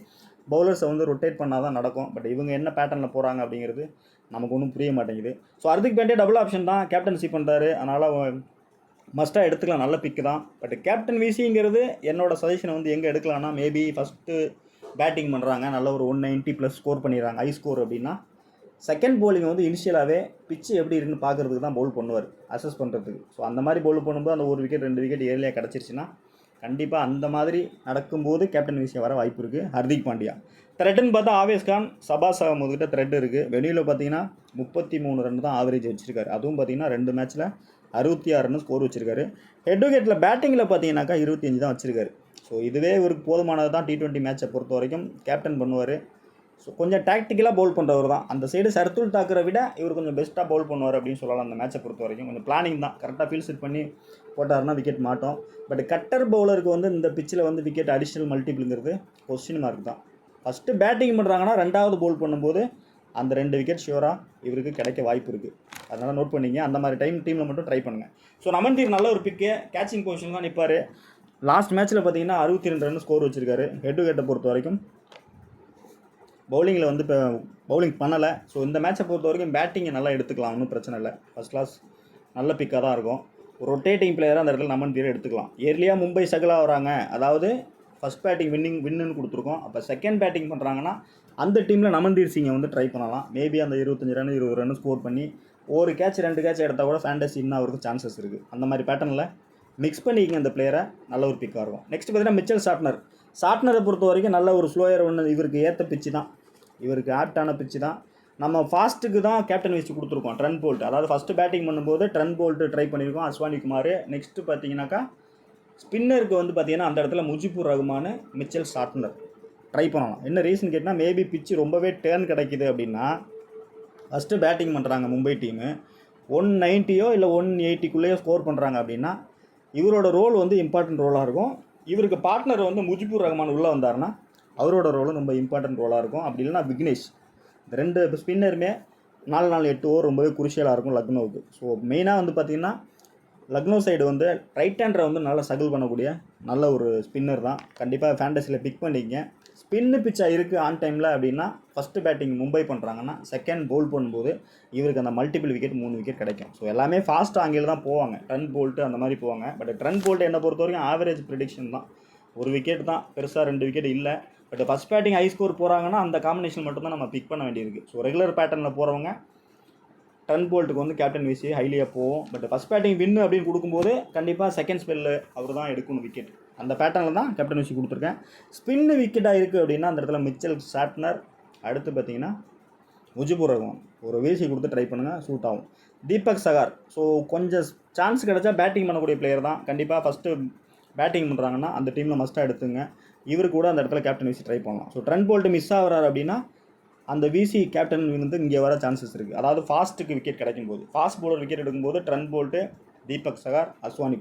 பவுலர்ஸை வந்து ரொட்டேட் பண்ணால் தான் நடக்கும். பட் இவங்க என்ன பேட்டர்னில் போகிறாங்க அப்படிங்கிறது நமக்கு ஒன்றும் புரிய மாட்டேங்குது. So Hardik Pandya double option தான், கேப்டன்சி பண்ணுறாரு, அதனால் மஸ்ட்டாக எடுத்துக்கலாம், நல்ல பிக்கு தான். பட் கேப்டன் விசிங்கிறது என்னோட சஜஷனை வந்து எங்கே எடுக்கலாம்னா மேபி ஃபஸ்ட்டு பேட்டிங் பண்ணுறாங்க, நல்ல ஒரு 190+ ஸ்கோர் பண்ணிடுறாங்க, ஹை ஸ்கோர் அப்படின்னா செகண்ட் பவுலிங் வந்து இனிஷியலாகவே பிச்சு எப்படி இருக்குன்னு பார்க்குறதுக்கு தான் பவுல் பண்ணுவார், அசஸ் பண்ணுறதுக்கு. ஸோ அந்த மாதிரி பவுல் பண்ணும்போது அந்த 1 விக்கெட் 2 விக்கெட் ஏர்லியாக கிடச்சிருச்சுன்னா கண்டிப்பாக அந்த மாதிரி நடக்கும்போது கேப்டன் விசியை வர வாய்ப்பு இருக்குது. ஹர்திக் பாண்டியா த்ரெட்டுன்னு பார்த்தா ஆவேஸ் கான், சபாஸ் அகமதுகிட்ட த்ரெட் இருக்குது. வெளியில் பார்த்தீங்கன்னா 33 ரன் தான் ஆவரேஜ் வச்சுருக்காரு. அதுவும் பார்த்தீங்கன்னா 2 மேட்ச்சில் 66 ரன் ஸ்கோர் வச்சுருக்காரு. ஹெட் விக்கெட்டில் பேட்டிங்கில் பார்த்தீங்கன்னாக்கா 25 தான் வச்சுருக்காரு. ஸோ இதுவே இவருக்கு போதுமானது தான். T20 மேட்சை பொறுத்த வரைக்கும் கேப்டன் பண்ணுவார். ஸோ கொஞ்சம் டாக்டிக்கலாக பவுல் பண்ணுறவர் தான். அந்த சைடு சர்துல் தாக்கரை விட இவர் கொஞ்சம் பெஸ்ட்டாக பவுல் பண்ணுவார் அப்படின்னு சொல்லலாம். அந்த மேட்சை பொறுத்த வரைக்கும் கொஞ்சம் பிளானிங் தான், கரெக்டாக ஃபீல் செட் பண்ணி போட்டாருன்னா விக்கெட் மாட்டோம். பட் கட்டர் பவுலருக்கு வந்து இந்த பிச்சில் வந்து விக்கெட் அடிஷ்னல் மல்டிபிள்ங்கிறது கொஸ்டின் மார்க் தான். ஃபஸ்ட்டு பேட்டிங் பண்ணுறாங்கன்னா 2வது பவுல் பண்ணும்போது அந்த 2 விக்கெட் ஷியோராக இவருக்கு கிடைக்க வாய்ப்பு இருக்குது. அதனால் நோட் பண்ணிங்க, அந்த மாதிரி டீமில் மட்டும் ட்ரை பண்ணுங்கள். ஸோ நமன்தீர் நல்ல ஒரு பிக்கு, கேச்சிங் பொசிஷன் தான் நிற்பார். லாஸ்ட் மேட்ச்சில் பார்த்தீங்கன்னா 62 ரன் ஸ்கோர் வச்சுருக்காரு. ஹெட் டு ஹெட்டை பொறுத்த வரைக்கும் பவுலிங்கில் வந்து இப்போ பவுலிங் பண்ணலை. ஸோ இந்த மேட்சை பொறுத்த வரைக்கும் பேட்டிங்கை நல்லா எடுத்துக்கலாம், ஒன்றும் பிரச்சனை இல்லை. ஃபஸ்ட் கிளாஸ் நல்ல பிக்காக தான் இருக்கும். ஒரு ரொட்டேட்டிங் பிளேயராக அந்த இடத்துல நமன்தீரை எடுத்துக்கலாம். ஏர்லியாக மும்பை சகலாக வராங்க, அதாவது ஃபஸ்ட் பேட்டிங் வின்னுன்னு கொடுத்துருக்கோம். அப்போ செகண்ட் பேட்டிங் பண்ணுறாங்கன்னா அந்த டீமில் நமன்தீர் சிங்கை வந்து ட்ரை பண்ணலாம். மேபி அந்த 25 ரன் 20 ரன் ஸ்கோர் பண்ணி ஒரு கேட்ச் 2 கேட்ச் எடுத்தால் கூட ஃபேண்டசி இன்னும் அவருக்கு சான்சஸ் இருக்குது. அந்த மாதிரி பேட்டர்னில் மிக்ஸ் பண்ணிக்கிங்க அந்த பிளேயரை, நல்ல ஒரு பிக்காக இருக்கும். நெக்ஸ்ட் பார்த்தீங்கன்னா மிச்சல் சாட்னரை பொறுத்த வரைக்கும் நல்ல ஒரு ஸ்லோயர் ஒன்று, இவருக்கு ஏற்ற பிச்சு தான், இவருக்கு ஆப்டான பிச்சு தான். நம்ம ஃபாஸ்ட்டுக்கு தான் கேப்டன் வச்சு கொடுத்துருக்கோம் ட்ரெண்ட் போல்ட். அதாவது ஃபஸ்ட்டு பேட்டிங் பண்ணும்போது ட்ரெண்ட் போல்ட்டு ட்ரை பண்ணியிருக்கோம், அஸ்வானி குமார். நெக்ஸ்ட்டு பார்த்தீங்கன்னாக்கா ஸ்பின்னருக்கு வந்து பார்த்தீங்கன்னா அந்த இடத்துல Mujibur Rahman, Mitchell Santner try பண்ணலாம். என்ன ரீசன் கேட்டால் மேபி பிச்சு ரொம்பவே டேர்ன் கிடைக்குது அப்படின்னா ஃபஸ்ட்டு பேட்டிங் பண்ணுறாங்க மும்பை டீமு, 190 இல்லை 180 ஸ்கோர் பண்ணுறாங்க அப்படின்னா இவரோட ரோல் வந்து இம்பார்ட்டன்ட் ரோலாக இருக்கும். இவருக்கு பார்ட்னர் வந்து முஜிபுர் ரஹ்மான் உள்ளே வந்தார்னா அவரோட ரோலும் ரொம்ப இம்பார்ட்டன்ட் ரோலாக இருக்கும். அப்படி இல்லைனா விக்னேஷ். இந்த 2 ஸ்பின்னருமே 4-8 ஓவர் ரொம்பவே குருஷியலாக இருக்கும் லக்னோவுக்கு. ஸோ மெயினாக வந்து பார்த்திங்கன்னா லக்னோ சைடு வந்து ரைட் ஹேண்டரை வந்து நல்லா ஸ்ட்ரகிள் பண்ணக்கூடிய நல்ல ஒரு ஸ்பின்னர் தான். கண்டிப்பாக ஃபேண்டஸியில் பிக் பண்ணிங்க. ஸ்பின்னு பிச்சாக இருக்குது ஆன் டைமில் அப்படின்னா ஃபஸ்ட்டு பேட்டிங் மும்பை பண்ணுறாங்கன்னா செகண்ட் பவுல் பண்ணும்போது இவருக்கு அந்த மல்டிபிள் விக்கெட் 3 விக்கெட் கிடைக்கும். ஸோ எல்லாமே ஃபாஸ்ட் ஆங்கிள் தான் போவாங்க, ட்ரெண்ட் போல்ட்டு அந்த மாதிரி போவாங்க. பட் ட்ரெண்ட் போல்ட்டு என்னை பொறுத்த வரைக்கும் ஆவரேஜ் ப்ரிடிக்ஷன் தான், 1 விக்கெட் தான், பெருசாக 2 விக்கெட் இல்லை. But first batting high score போகிறாங்கன்னா அந்த காம்பினேஷன் மட்டும் தான் நம்ம பிக் பண்ண வேண்டியிருக்கு. ஸோ ரெகுலர் பேட்டர்னில் போகிறவங்க ட்ரெண்ட் போல்ட்டுக்கு வந்து கேப்டன் விசி ஹைலியாக போகும். பட் ஃபஸ்ட் பேட்டிங் வின்னு அப்படின்னு கொடுக்கும்போது கண்டிப்பாக செகண்ட் ஸ்பெல்லு அவர் தான் எடுக்கணும் விக்கெட். அந்த பேட்டர்னில் தான் கேப்டன் விசி கொடுத்துருக்கேன். ஸ்பின்னு விக்கெட்டாக இருக்குது அப்படின்னா அந்த இடத்துல மிச்சல் சாட்னர், அடுத்து பார்த்தீங்கன்னா முஜிபுர் ரஹ்மான் ஒரு விசி கொடுத்து ட்ரை பண்ணுங்கள், சூட் ஆகும். தீபக் சகார் ஸோ கொஞ்சம் சான்ஸ் கிடச்சா பேட்டிங் பண்ணக்கூடிய பிளேயர் தான். கண்டிப்பாக ஃபஸ்ட்டு பேட்டிங் பண்ணுறாங்கன்னா அந்த டீமில் மஸ்ட்டாக எடுத்துங்க. இவரு கூட அந்த இடத்துல கேப்டன் விசி ட்ரை பண்ணலாம். ஸோ ட்ரெண்ட் போல்ட்டு மிஸ் ஆகிறார் அப்படின்னா அந்த விசி கேப்டன் வந்து இங்கே வர சான்சஸ் இருக்குது. அதாவது ஃபாஸ்ட்டுக்கு விக்கெட் கிடைக்கும் போது, ஃபாஸ்ட் பவுலர் விக்கெட் எடுக்கும்போது ட்ரெண்ட் போல்ட்டு, தீபக் சகார், அஸ்வானி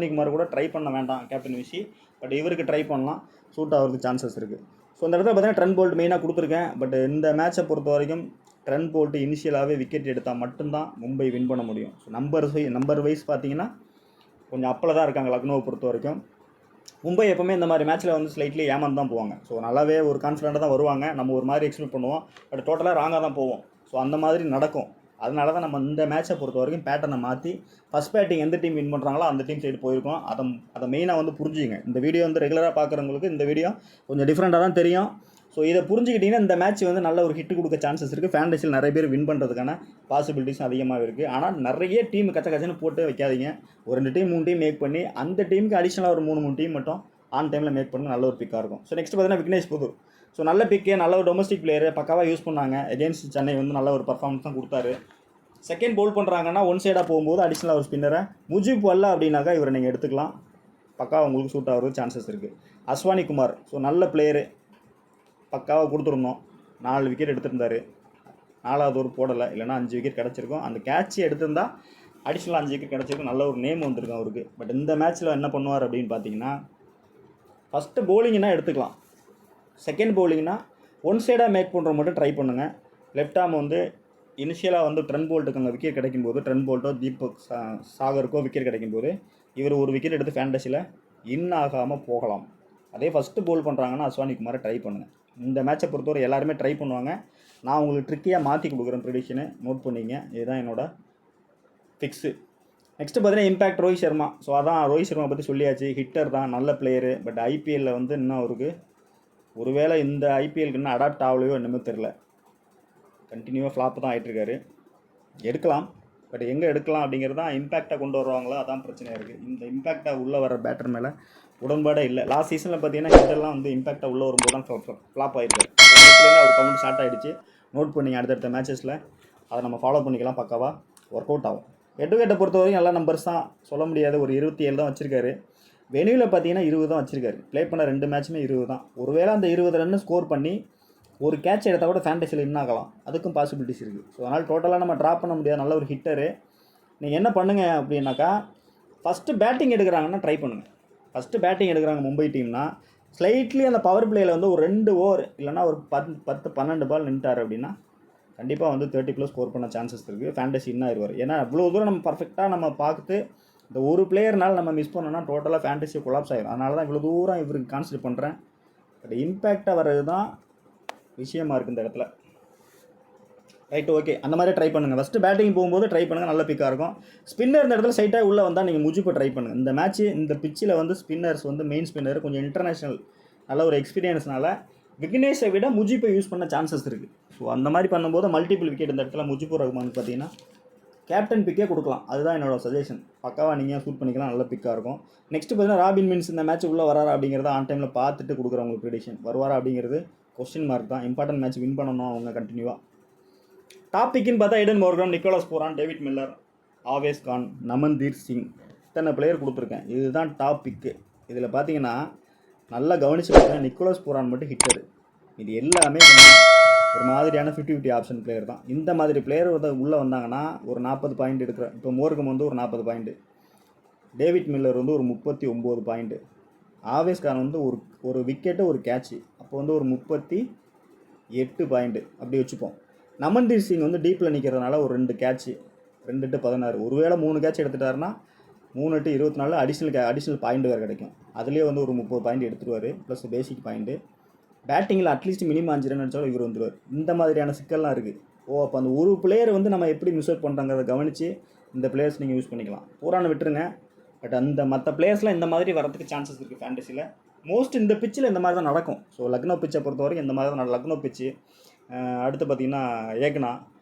குமார் கூட ட்ரை பண்ண வேண்டாம் கேப்டன் விசி. பட் இவருக்கு ட்ரை பண்ணலாம், சூட் ஆகிறதுக்கு சான்சஸ் இருக்குது. ஸோ இந்த இடத்துல பார்த்தீங்கன்னா ட்ரெண்ட் போல்ட் மெயினாக கொடுத்துருக்கேன். பட் இந்த மேட்சை பொறுத்த வரைக்கும் ட்ரெண்ட் போல்ட்டு இனிஷியலாகவே விக்கெட் எடுத்தால் மட்டும்தான் மும்பை வின் பண்ண முடியும். ஸோ நம்பர் வைஸ் பார்த்தீங்கன்னா கொஞ்சம் அப்பில் தான் இருக்காங்க லக்னோவை பொறுத்த வரைக்கும். மும்பை எப்போவுமே இந்த மாதிரி மேட்ச்சில் வந்து ஸ்லைட்லி ஏமாந்து தான் போவாங்க. ஸோ நல்லாவே ஒரு கான்ஃபிடென்ட்டாக தான் வருவாங்க, நம்ம ஒரு மாதிரி எக்ஸ்பெக்ட் பண்ணுவோம். பட் டோட்டலாக ராங்காக தான் போவோம். ஸோ அந்த மாதிரி நடக்கும். அதனால தான் நம்ம இந்த மேட்சை பொறுத்த வரைக்கும் பேட்டர்னை மாற்றி ஃபஸ்ட் பேட்டிங் எந்த டீம் வின் பண்ணுறாங்களோ அந்த டீம் சைடு போயிருக்கோம். அதை மெயினாக வந்து புரிஞ்சுங்க. இந்த வீடியோ வந்து ரெகுலராக பார்க்குறவங்களுக்கு இந்த வீடியோ கொஞ்சம் டிஃப்ரெண்ட்டாக தான் தெரியும். ஸோ இதை புரிஞ்சுக்கிட்டிங்கன்னா இந்த மேட்ச் வந்து நல்ல ஒரு ஹிட் கொடுக்க சான்சஸ் இருக்குது. ஃபேண்டஸியில் நிறைய பேர் வின் பண்ணுறதுக்கான பாசிபிலிட்டிஸும் அதிகமாக இருக்குது. ஆனால் நிறைய டீம் கச்சன்னு போட்டு வைக்காதீங்க. ஒரு 2 டீம் 3 டீம் மேக் பண்ணி அந்த டீமுக்கு அடிஷனலாக ஒரு 3 டீம் மட்டும் ஆன் டைமில் மேக் பண்ணி நல்ல ஒரு பிக்காக இருக்கும். ஸோ நெக்ஸ்ட் பார்த்தீங்கன்னா விக்னேஷ் புதூர். ஸோ நல்ல பிக்கு, நல்ல ஒரு டொமஸ்டிக் பிளேயர், பக்காவாக யூஸ் பண்ணாங்க. எகென்ஸ்ட் சென்னை வந்து நல்ல ஒரு பர்ஃபார்மன்ஸ் தான் கொடுத்தாரு. செகண்ட் பவுல் பண்ணுறாங்கன்னா ஒன் சைடாக போகும்போது அடிஷனலாக ஒரு ஸ்பின்னரை முஜிப் வரல அப்படின்னாக்கா இவரை நீங்கள் எடுத்துக்கலாம். பக்காவாக உங்களுக்கு சூட் ஆகிறது சான்சஸ் இருக்குது. அஸ்வானி குமார், ஸோ நல்ல பிளேயரு, பக்காவாக கொடுத்துருந்தோம். 4 விக்கெட் எடுத்திருந்தார். 4வது ஒரு போடலை, இல்லைனா 5 விக்கெட் கிடச்சிருக்கும். அந்த கேட்ச் எடுத்திருந்தா அடிஷ்னலாக 5 விக்கெட் கிடச்சிருக்கும். நல்ல ஒரு நேம் வந்திருக்கும் அவருக்கு. பட் இந்த மேட்ச்சில் என்ன பண்ணுவார் அப்படின்னு பார்த்தீங்கன்னா, ஃபஸ்ட்டு பவுலிங்னா எடுத்துக்கலாம். செகண்ட் பவுலிங்னா ஒன் சைடாக மேக் பண்ணுற மட்டும் ட்ரை பண்ணுங்கள். லெஃப்ட் ஆர்ம் வந்து இனிஷியலாக வந்து ட்ரெண்ட் போல்ட்டுக்கு அங்கே விக்கெட் கிடைக்கும்போது, ட்ரெண்ட் போல்ட்டோ தீபக் சாகருக்கோ விக்கெட் கிடைக்கும்போது இவர் ஒரு விக்கெட் எடுத்து ஃபேண்டஸியில் இன் ஆகாமல் போகலாம். அதே ஃபஸ்ட்டு பவுல் பண்ணுறாங்கன்னா அஸ்வானி குமாரை ட்ரை பண்ணுங்கள். இந்த மேட்சை பொறுத்தவரை எல்லாருமே ட்ரை பண்ணுவாங்க. நான் உங்களுக்கு ட்ரிக்கியாக மாற்றி கொடுக்குறேன் ப்ரெடிக்ஷனை, நோட் பண்ணிங்க. இதுதான் என்னோடய ஃபிக்ஸு. நெக்ஸ்ட்டு பார்த்தீங்கன்னா இம்பேக்ட் ரோஹித் சர்மா. ஸோ அதான் ரோஹித் சர்மா பற்றி சொல்லியாச்சு. ஹிட்டர் தான், நல்ல பிளேயரு. பட் ஐபிஎல்லில் வந்து இன்னும் அவருக்கு ஒருவேளை இந்த ஐபிஎலுக்கு இன்னும் அடாப்ட் ஆகலையோ என்னமோ தெரில. கண்டினியூவாக ஃப்ளாப் தான் ஆகிட்டுருக்காரு. எடுக்கலாம், பட் எங்கே எடுக்கலாம் அப்படிங்கிறது தான். இம்பேக்டாக கொண்டு வருவாங்களோ அதான் பிரச்சனையாக இருக்குது. இந்த இம்பேக்டாக உள்ளே வர பேட்டர் மேலே உடன்பாடே இல்லை. லாஸ்ட் சீசனில் பார்த்தீங்கன்னா ஹிட்டர்லாம் வந்து இம்பேக்டாக உள்ளே வரும்போது தான் ஃப்ளாப் ஆகிருக்காரு. அவர் கவுண்ட் ஸ்டார்ட் ஆகிடுச்சு. நோட் பண்ணிங்க. அடுத்தடுத்த மேட்சஸில் அதை நம்ம ஃபாலோ பண்ணிக்கலாம். பக்காவாக ஒர்க் அவுட் ஆகும். ஹெட் பொறுத்த வரைக்கும் நல்ல நம்பர்ஸ் தான், சொல்ல முடியாது. ஒரு 27 தான் வச்சுருக்காரு. வெனியூவில் பார்த்தீங்கன்னா 20 தான் வச்சுருக்காரு. ப்ளே பண்ண 2 மேட்சுமே 20 தான். ஒருவேளை அந்த 20 ரன்னு ஸ்கோர் பண்ணி ஒரு கேட்ச் எடுத்தால் கூட ஃபேண்டஸியில் வின் ஆகலாம். அதுக்கும் பாசிபிலிட்டிஸ் இருக்குது. ஸோ அதனால் டோட்டலாக நம்ம ட்ராப் பண்ண முடியாது. நல்ல ஒரு ஹிட்டரு. நீங்கள் என்ன பண்ணுங்கள் அப்படின்னாக்கா, ஃபஸ்ட்டு பேட்டிங் எடுக்கிறாங்கன்னா ட்ரை பண்ணுங்கள். ஃபஸ்ட்டு பேட்டிங் எடுக்கிறாங்க மும்பை டீம்னா, ஸ்லைட்லி அந்த பவர் பிளேயில் வந்து ஒரு 2 ஓவர் இல்லைனா ஒரு 10-12 பால் நின்ட்டார் அப்படின்னா கண்டிப்பாக வந்து 30+ ஸ்கோர் பண்ண சான்சஸ் இருக்குது. ஃபேண்டஸி இன்னும் ஆயிடுவார். ஏன்னா அவ்வளோ தூரம் நம்ம பர்ஃபெக்டாக நம்ம பார்த்து இந்த ஒரு பிளேயர்னால் நம்ம மிஸ் பண்ணோன்னா டோட்டலாக ஃபேண்டஸி கொலாப்ஸ் ஆகிடும். அதனால தான் இவ்வளோ தூரம் இவருக்கு கான்சன்ட்ரேட் பண்ணுறேன். பட் இம்பேக்டாக வர்றது தான் விஷயமா இருக்குது இந்த இடத்துல. ரைட், ஓகே, அந்த மாதிரி ட்ரை பண்ணுங்கள். ஃபஸ்ட்டு பேட்டிங் போகும்போது ட்ரை பண்ணுங்கள், நல்ல பிக்காக இருக்கும். ஸ்பின்னர் இந்த இடத்துல சைட்டாக உள்ளே வந்தால் நீங்கள் முஜிப்பை ட்ரை பண்ணுங்கள். இந்த மேட்ச்சு இந்த பிச்சில் வந்து ஸ்பின்னர்ஸ் வந்து மெயின் ஸ்பின்னர் கொஞ்சம் இன்டர்நேஷ்னல் நல்ல ஒரு எக்ஸ்பீரியன்ஸ்னால விக்னேஷை விட முஜிப்பை யூஸ் பண்ண சான்சஸ் இருக்குது. ஸோ அந்த மாதிரி பண்ணும்போது மல்டிபிள் விக்கெட் இந்த இடத்துல முஜிபுர் ரஹ்மான் பார்த்தீங்கன்னா கேப்டன் பிக்கே கொடுக்கலாம். அதுதான் என்னோடய சஜஷன். பக்காவாக நீங்கள் ஷூட் பண்ணிக்கலாம், நல்ல பிக்காக இருக்கும். நெக்ஸ்ட்டு பார்த்தீங்கன்னா ராபின் மின்ஸ் இந்த மேட்ச் உள்ளே வராரா அப்படிங்கிறத ஆன் டைமில் பார்த்துட்டு கொடுக்குறவங்களுக்கு ப்ரெடிக்ஷன். வருவாரா அப்படிங்கிறது கொஸ்டின் மார்க் தான். இம்பார்ட்டன்ட் மேட்ச் வின் பண்ணணும் அவங்க கண்டினியூவாக. டாப் பிக்குன்னு பார்த்தா Eden Morgan, Nicolas பூரான், David Miller, Aves Khan, Naman Dhir Singh, இத்தனை பிளேயர் கொடுத்துருக்கேன். இதுதான் டாப் பிக்கு. இதில் பார்த்தீங்கன்னா நல்லா கவனித்து பார்த்தீங்கன்னா நிக்கோலஸ் பூரான் மட்டும் ஹிட்டரு. இது எல்லாமே ஒரு மாதிரியான 50-50 ஆப்ஷன் பிளேயர் தான். இந்த மாதிரி பிளேயர் உள்ளே வந்தாங்கன்னா ஒரு 40 பாயிண்ட் எடுக்கிறேன். இப்போ மோர்கம் வந்து ஒரு 40 பாயிண்ட்டு, டேவிட் மில்லர் வந்து ஒரு 39 பாயிண்ட்டு, ஆவேஸ் கான் வந்து ஒரு விக்கெட்டு ஒரு கேட்சு, அப்போ வந்து ஒரு 38 பாயிண்ட்டு அப்படி வச்சுப்போம். நமன்தீர் சிங் வந்து டீப்பில் நிற்கிறதுனால ஒரு 2 கேட்சு, 2-16. ஒருவேளை 3 கேட்ச் எடுத்துட்டாருன்னா 3-24 அடிஷ்னல் பாயிண்ட் வேறு கிடைக்கும். அதுலேயே வந்து ஒரு 30 பாயிண்ட் எடுத்துருவார், ப்ளஸ் பேசிக் பாயிண்ட்டு. பேட்டிங்கில் அட்லீஸ்ட் மினிமம் 5 ரன் அடித்தாலும் இவர் வந்துடுவார். இந்த மாதிரியான சிக்கல்லாம் இருக்குது. அப்போ அந்த ஒரு பிளேயர் வந்து நம்ம எப்படி மிஸ் அவுட் பண்ணுறாங்கிறத கவனித்து இந்த பிளேயர்ஸ் நீங்கள் யூஸ் பண்ணிக்கலாம். பூரான விட்டுருங்க. பட் அந்த மற்ற பிளேயர்ஸ்லாம் இந்த மாதிரி வரதுக்கு சான்சஸ் இருக்குது ஃபேண்டஸியில். மோஸ்ட் இந்த பிச்சில் இந்த மாதிரி தான் நடக்கும். ஸோ லக்னோ பிச்சை பொறுத்த வரைக்கும் இந்த மாதிரி தான் லக்னோ பிச்சு, அடுத்து பார்த்திங்கன்னா ஏக்னா,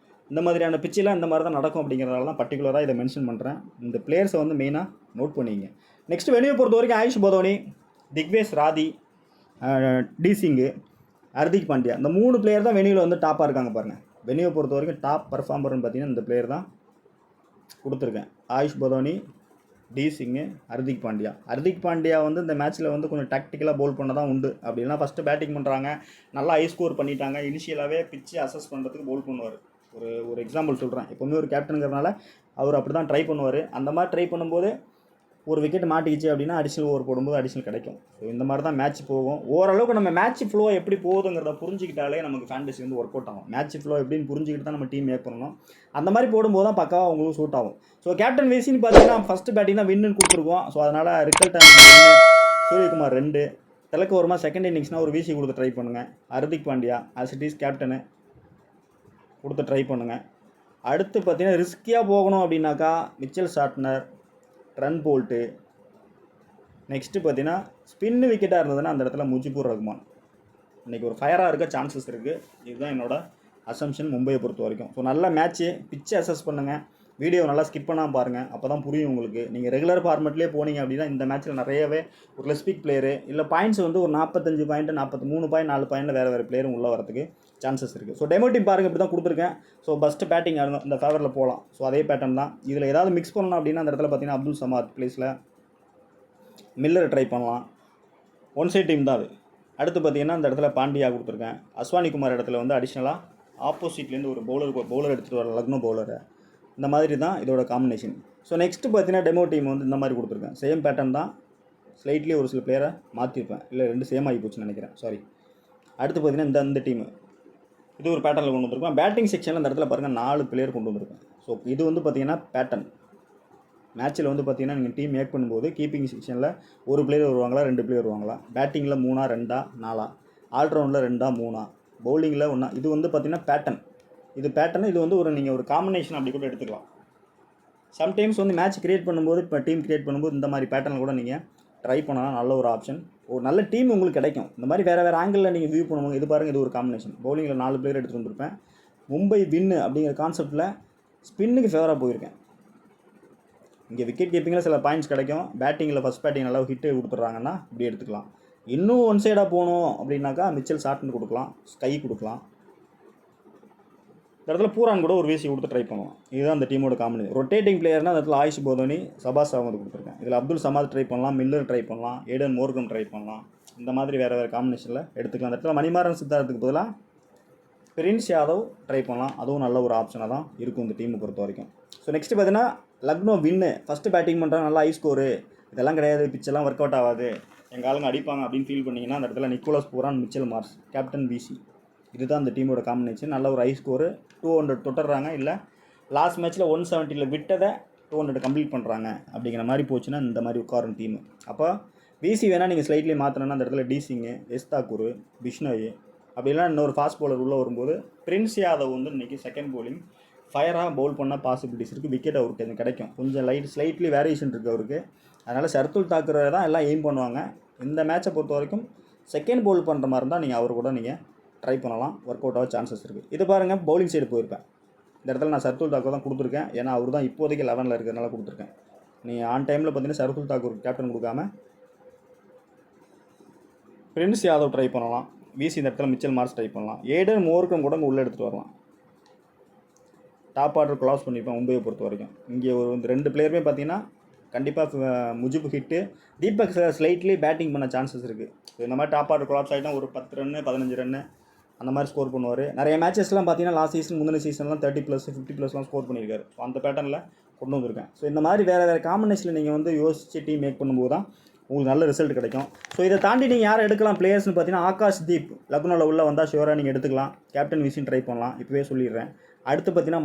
இந்த மாதிரியான பிச்செலாம் இந்த மாதிரி தான் நடக்கும். அப்படிங்கிறதால தான் பர்டிகுலராக இதை மென்ஷன் பண்ணுறேன். இந்த பிளேயர்ஸை வந்து மெயினாக நோட் பண்ணிங்க. நெக்ஸ்ட் வெனியூ பொறுத்த வரைக்கும் ஆயுஷ் பதோனி, திக்வேஷ் ராதி, டி சிங்கு, ஹர்திக் பாண்டியா, இந்த 3 பிளேயர் தான் வெனியூவில் வந்து டாப்பாக இருக்காங்க பாருங்கள். வெனியூவை பொறுத்த வரைக்கும் டாப் பர்ஃபார்மர்னு பார்த்தீங்கன்னா இந்த பிளேயர் தான் கொடுத்துருக்கேன். ஆயுஷ் பதோனி, டி சிங்கு, ஹர்திக் பாண்டியா. ஹர்திக் பாண்டியா வந்து இந்த மேட்ச்சில் வந்து கொஞ்சம் டாக்டிக்கலாக பவுல் பண்ண தான் உண்டு. அப்படின்னா ஃபஸ்ட்டு பேட்டிங் பண்ணுறாங்க, நல்லா ஹை ஸ்கோர் பண்ணிட்டாங்க. இனிஷியலாகவே பிச்சு அசஸ் பண்ணுறதுக்கு பவுல் பண்ணுவார். ஒரு எக்ஸாம்பிள் சொல்கிறேன். எப்போவுமே ஒரு கேப்டனுங்கிறதுனால அவர் அப்படி தான் ட்ரை பண்ணுவார். அந்த மாதிரி ட்ரை பண்ணும்போது ஒரு விக்கெட் மாட்டிக்கிச்சு அப்படின்னா அடிஷனல் ஓவர் போடும்போது அடிஷனல் கிடைக்கும். ஸோ இந்த மாதிரி தான் மேட்ச் போகும். ஓரளவுக்கு நம்ம மேட்ச் ஃப்ளோ எப்படி போகுதுங்கிறத புரிஞ்சிக்கிட்டாலே நமக்கு ஃபேண்டஸி வந்து ஒர்க் அவுட் ஆகும். மேட்ச் ஃப்ளோ எப்படின்னு புரிஞ்சிக்கிட்டு தான் நம்ம டீம் மேக் பண்ணணும். அந்த மாதிரி போடும்போது தான் பக்காவாக உங்களுக்கு சூட் ஆகும். ஸோ கேப்டன் வைஸ்னு பார்த்தீங்கன்னா ஃபஸ்ட்டு பேட்டிங் தான் வின்னு கொடுத்துருக்கோம். ஸோ அதனால் ரிக்கல்ட் சூரியகுமார் 2, திலக்கு வருமா செகண்ட் இன்னிங்ஸ்னால் ஒரு வீசி கொடுத்து ட்ரை பண்ணுங்கள். Hardik Pandya as it is captain கொடுத்து ட்ரை பண்ணுங்கள். அடுத்து பார்த்தீங்கன்னா ரிஸ்கியாக போகணும் அப்படின்னாக்கா Mitchell Santner, trend bolt. Next பார்த்தீங்கன்னா ஸ்பின்னு விக்கெட்டாக இருந்ததுன்னா அந்த இடத்துல முஜிபுர் ரஹ்மான். இன்றைக்கி ஒரு ஃபயராக இருக்க சான்சஸ் இருக்குது. இதுதான் என்னோட அசம்ஷன் மும்பையை பொறுத்த வரைக்கும். ஸோ நல்ல மேட்ச்சு, பிச்சை அசஸ் பண்ணுங்கள், வீடியோ நல்லா ஸ்கிப் பண்ணாமல் பாருங்கள், அப்போ தான் புரியும் உங்களுக்கு. நீங்கள் ரெகுலர் ஃபார்மெட்லேயே போனீங்க அப்படின்னா இந்த மேட்ச்சில் நிறையவே ஒரு லெஸ்பிக் பிளேயரு இல்லை பாயிண்ட்ஸ் வந்து ஒரு 45 பாயிண்ட் 43 பாயிண்ட் 4 பாயிண்டில் வேறு பிளேயரும் உள்ளே வரதுக்கு சான்சஸ் இருக்குது. ஸோ டெமோ டீம் பாருங்கள், இப்படி தான் கொடுத்துருக்கேன். ஸோ ஃபஸ்ட்டு பேட்டிங் ஆடணும், இந்த ஃபேவரில் போகலாம். ஸோ அதே பேட்டர்ன் தான். இதில் ஏதாவது மிக்ஸ் பண்ணணும் அப்படின்னா அந்த இடத்துல பார்த்தீங்கன்னா அப்துல் சமாத் பிளேஸில் மில்லரை ட்ரை பண்ணலாம். ஒன் சைட் டீம் தான் அது. அடுத்து பார்த்தீங்கன்னா அந்த இடத்துல பாண்டியா கொடுத்துருக்கேன். அஸ்வானி குமார் இடத்துல வந்து அடிஷ்னலாக ஆப்போசிட்லேருந்து ஒரு பவுலர் எடுத்துகிட்டு வர லக்னோ பவுலரை. இந்த மாதிரி தான் இதோட காம்பினேஷன். ஸோ நெக்ஸ்ட்டு பார்த்தீங்கன்னா டெமோ டீம் வந்து இந்த மாதிரி கொடுத்துருக்கேன். சேம் பேட்டர்ன் தான், ஸ்லைட்லி ஒரு சில பிளேயரை மாற்றிருப்பேன், இல்லை 2 சேம் ஆகி போச்சுன்னு நினைக்கிறேன், சாரி. அடுத்து பார்த்தீங்கன்னா இந்த டீமு இது ஒரு பேட்டர்னில் கொண்டு வந்திருக்கேன். பேட்டிங் செக்ஷனில் இந்த இடத்துல பாருங்கள் 4 பிளேயர் கொண்டு வந்திருக்கேன். ஸோ இது வந்து பார்த்தீங்கன்னா பேட்டர்ன் மேட்ச்சில் வந்து பார்த்தீங்கன்னா நீங்கள் டீம் மேக் பண்ணும்போது கீப்பிங் செக்ஷனில் ஒரு பிளேயர் வருவாங்களா 2 பிளேயர் வருவாங்களா, பேட்டிங்கில் 3 2 4, ஆல்ரவுண்டில் 2 3, பவுலிங்கில் 1. இது வந்து பார்த்தீங்கன்னா பேட்டர்ன். இது பேட்டர்னு, இது வந்து நீங்கள் ஒரு காம்பினேஷன் அப்படி கூட எடுத்துக்கலாம். சம்டைம்ஸ் வந்து மேட்ச் கிரியேட் பண்ணும்போது, இப்போ டீம் கிரியேட் பண்ணும்போது இந்த மாதிரி பேட்டர்னில் கூட நீங்கள் ட்ரை பண்ணலாம். நல்ல ஒரு ஆப்ஷன், ஒரு நல்ல டீம் உங்களுக்கு கிடைக்கும். இந்த மாதிரி வேறு ஆங்கிளில் நீங்கள் வியூ பண்ணும்போது இது பாருங்கள், இது ஒரு காம்பினேஷன். பவுலிங்கில் 4 பிளேயர் எடுத்துகிட்டு வந்திருப்பேன். மும்பை வின்னு அப்படிங்கிற கான்செப்ட்டில் ஸ்பின்னுக்கு ஃபேவராக போயிருக்கேன். இங்கே விக்கெட் கீப்பிங்கில் சில பாயிண்ட்ஸ் கிடைக்கும். பேட்டிங்கில் ஃபஸ்ட் பேட்டிங் நல்லா ஹிட்டு கொடுத்துட்றாங்கன்னா இப்படி எடுத்துக்கலாம். இன்னும் ஒன் சைடாக போகணும் அப்படின்னாக்கா மிச்சல் ஷார்ட்னு கொடுக்கலாம், ஸ்கை கொடுக்கலாம். இந்த இடத்துல பூரான் கூட ஒரு வீசி கொடுத்து ட்ரை பண்ணுவோம். இதுதான் அந்த டீமோட காம்பினேஷன். ரொட்டேட்டிங் பிளேயர்னால் அந்த இடத்துல ஆயுஷ் போதோனி, சபாஸ் அகமது கொடுத்துருக்கேன். இதில் அப்துல் சமாத் ட்ரை பண்ணலாம், மில்லர் ட்ரை பண்ணலாம், ஏடன் மோர்கன் ட்ரை பண்ணலாம். இந்த மாதிரி வேறு காம்பினேஷனில் எடுத்துக்கலாம். அந்த இடத்துல மணிமாறன் சித்தார்த்துக்கு பதிலாக பிரின்ஸ் யாதவ் ட்ரை பண்ணலாம். அதுவும் நல்ல ஒரு ஆப்ஷனாக தான் இருக்கும் இந்த டீமை பொறுத்த வரைக்கும். ஸோ நெக்ஸ்ட்டு பார்த்தீங்கன்னா லக்னோ வின்னு, ஃபஸ்ட்டு பேட்டிங் பண்ணுறாங்க, நல்லா ஹை ஸ்கோரு, இதெல்லாம் கிடையாது, பிச்செல்லாம் ஒர்க் அவுட் ஆகாது, எங்கள் ஆளுங்க அடிப்பாங்க அப்படின்னு ஃபீல் பண்ணிங்கன்னா அந்த இடத்துல Nicholas Pooran, Mitchell Marsh, captain VC, இதுதான் அந்த டீமோட காம்பினேஷன். நல்ல ஒரு ஹை ஸ்கோரு, 200 தொட்டுறாங்க, இல்லை லாஸ்ட் மேட்ச்சில் 170 விட்டதை 200 கம்ப்ளீட் பண்ணுறாங்க அப்படிங்கிற மாதிரி போச்சுன்னா இந்த மாதிரி உட்காரும் டீமு. அப்போ பிசி வேணால் நீங்கள் ஸ்லைட்லி மாற்றணுன்னா அந்த இடத்துல டிசிங்கு, எஸ் தாக்கூர், பிஷ்ணோய், அப்படிலாம் இன்னொரு ஃபாஸ்ட் பவுலர் உள்ளே வரும்போது பிரின்ஸ் யாதவ் வந்து இன்றைக்கி செகண்ட் பவுலிங் ஃபயராக பவுல் பண்ண பாசிபிலிட்டிஸ் இருக்குது. விக்கெட் அவருக்கு கிடைக்கும். கொஞ்சம் ஸ்லைட்லி வேரியேஷன் இருக்குது அவருக்கு. அதனால் ஷர்துல் தாக்கூரை தான் எல்லாம் எய்ம் பண்ணுவாங்க. இந்த மேட்சை பொறுத்த வரைக்கும் செகண்ட் பவுல் பண்ணுற மாதிரி இருந்தால் நீங்கள் அவர் கூட நீங்கள் ட்ரை பண்ணலாம், ஒர்க் அவுட் ஆக சான்சஸ் இருக்குது. இது பாருங்கள், பவுலிங் சைடு போயிருப்பேன். இந்த இடத்துல நான் ஷர்துல் தாக்கூர் தான் கொடுத்துருக்கேன். ஏன்னா அவர் தான் இப்போதைக்கு 11ல் இருக்கிறதுனால கொடுத்துருக்கேன். நீங்கள் ஆன் டைமில் பார்த்தீங்கன்னா ஷர்துல் தாக்கூர் கேப்டன் கொடுக்காம பிரின்ஸ் யாதவ் ட்ரை பண்ணலாம். விசி இந்த இடத்துல மிச்சல் மார்ஸ் ட்ரை பண்ணலாம். ஏடன் மோர்கன் கூட உள்ளே எடுத்துகிட்டு வரலாம். டாப் ஆர்டர் க்ளாஸ் பண்ணியிருப்பேன் மும்பையை பொறுத்த வரைக்கும். இங்கே ஒரு 2 பிளேயருமே பார்த்தீங்கன்னா கண்டிப்பாக Mujib hit, Deepak slightly batting பண்ண சான்சஸ் இருக்குது. இந்த மாதிரி டாப் ஆர்டர் க்ளாப்ஸ் ஆகிட்டா ஒரு 10 ரன்னு 15 ரன்னு அந்த மாதிரி ஸ்கோர் பண்ணுவார். நிறைய மேட்சஸ்லாம் பார்த்தீங்கன்னா லாஸ்ட் சீசன் முந்தின சீசன்லாம் 30+, 50+லாம் ஸ்கோர் பண்ணியிருக்காரு. ஸோ அந்த பேட்டர்னில் கொண்டு வந்திருக்கேன். ஸோ இந்த மாதிரி வேறு காம்பினேஷனில் நீங்கள் வந்து யோசிச்சு டீம் மேக் பண்ணும்போது தான் உங்களுக்கு நல்ல ரிசல்ட் கிடைக்கும். ஸோ இதை தாண்டி நீங்கள் யாரை எடுக்கலாம் பிளேயர்ஸ்னு பார்த்தீங்கன்னா ஆகாஷ் தீப் லக்னோவில் உள்ளே வந்தால் ஷுவராக நீங்கள் எடுத்துக்கலாம். கேப்டன் விசின் ட்ரை பண்ணலாம், இப்போவே சொல்லிடுறேன். அடுத்து பார்த்தீங்கன்னா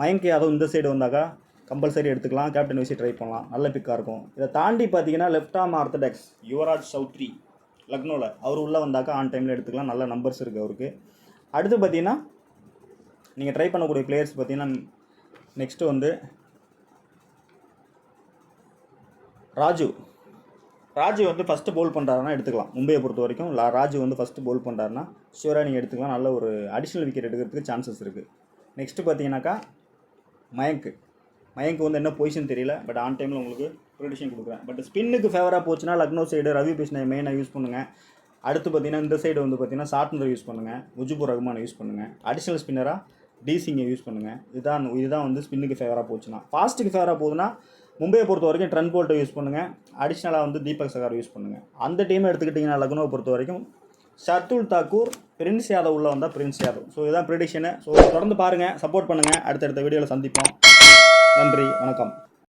மயங்க் யாதவ் இந்த சைடு வந்தாக்கா கம்பல்சரி எடுத்துக்கலாம். கேப்டன் விசி ட்ரை பண்ணலாம், நல்ல பிக்காக இருக்கும். இதை தாண்டி பார்த்தீங்கன்னா left arm orthodox Yuvraj Chaudhary லக்னோவில் அவர் உள்ளே வந்தாக்கா ஆன் டைமில் எடுத்துக்கலாம். நல்ல நம்பர்ஸ் இருக்குது அவருக்கு. அடுத்து பார்த்தீங்கன்னா நீங்கள் ட்ரை பண்ணக்கூடிய பிளேயர்ஸ் பார்த்தீங்கன்னா நெக்ஸ்ட்டு வந்து ராஜு வந்து ஃபஸ்ட்டு பவுல் பண்ணுறாருன்னா எடுத்துக்கலாம். மும்பையை பொறுத்த வரைக்கும் ராஜு வந்து ஃபஸ்ட்டு பவுல் பண்ணுறாருன்னா ஷூராக நீங்கள் எடுத்துக்கலாம். நல்ல ஒரு அடிஷ்னல் விக்கெட் எடுக்கிறதுக்கு சான்சஸ் இருக்குது. நெக்ஸ்ட்டு பார்த்தீங்கன்னாக்கா மயங்க் வந்து என்ன பொசிஷன் தெரியல, பட் ஆன் டைமில் உங்களுக்கு ப்ரொடிக்ஷன் கொடுக்குறேன். பட் ஸ்பின்னுக்கு ஃபேவராக போச்சுன்னா லக்னோ சைடு ரவி பிஷ்ணை மெயினாக யூஸ் பண்ணுங்கள். அடுத்து பார்த்தீங்கன்னா இந்த சைடு வந்து பார்த்தீங்கன்னா ஷார்ட்னர் யூஸ் பண்ணுங்கள், முஜிபுர் ரஹ்மானை யூஸ் பண்ணுங்கள். அடிஷ்னல் ஸ்பின்னராக டிசிங்கை யூஸ் பண்ணுங்கள். இதுதான் வந்து ஸ்பின்னுக்கு ஃபேவராக போச்சுன்னா. ஃபாஸ்ட்டுக்கு ஃபேவராக போகுதுன்னா மும்பையை பொறுத்த வரைக்கும் ட்ரெண்ட் போல்ட்டை யூஸ் பண்ணுங்கள். அடிஷ்னலாக வந்து தீபக் சகார் யூஸ் பண்ணுங்கள். அந்த டீமை எடுத்துக்கிட்டிங்கன்னா லக்னோவை பொறுத்த வரைக்கும் ஷர்துல் தாக்கூர், பிரின்ஸ் யாதவ் உள்ளே வந்தால் பிரின்ஸ் யாதவ். ஸோ இதுதான் ப்ரெடிக்ஷனு. ஸோ தொடர்ந்து பாருங்கள், சப்போர்ட் பண்ணுங்கள். அடுத்தடுத்த வீடியோவில் சந்திப்போம். நன்றி, வணக்கம்.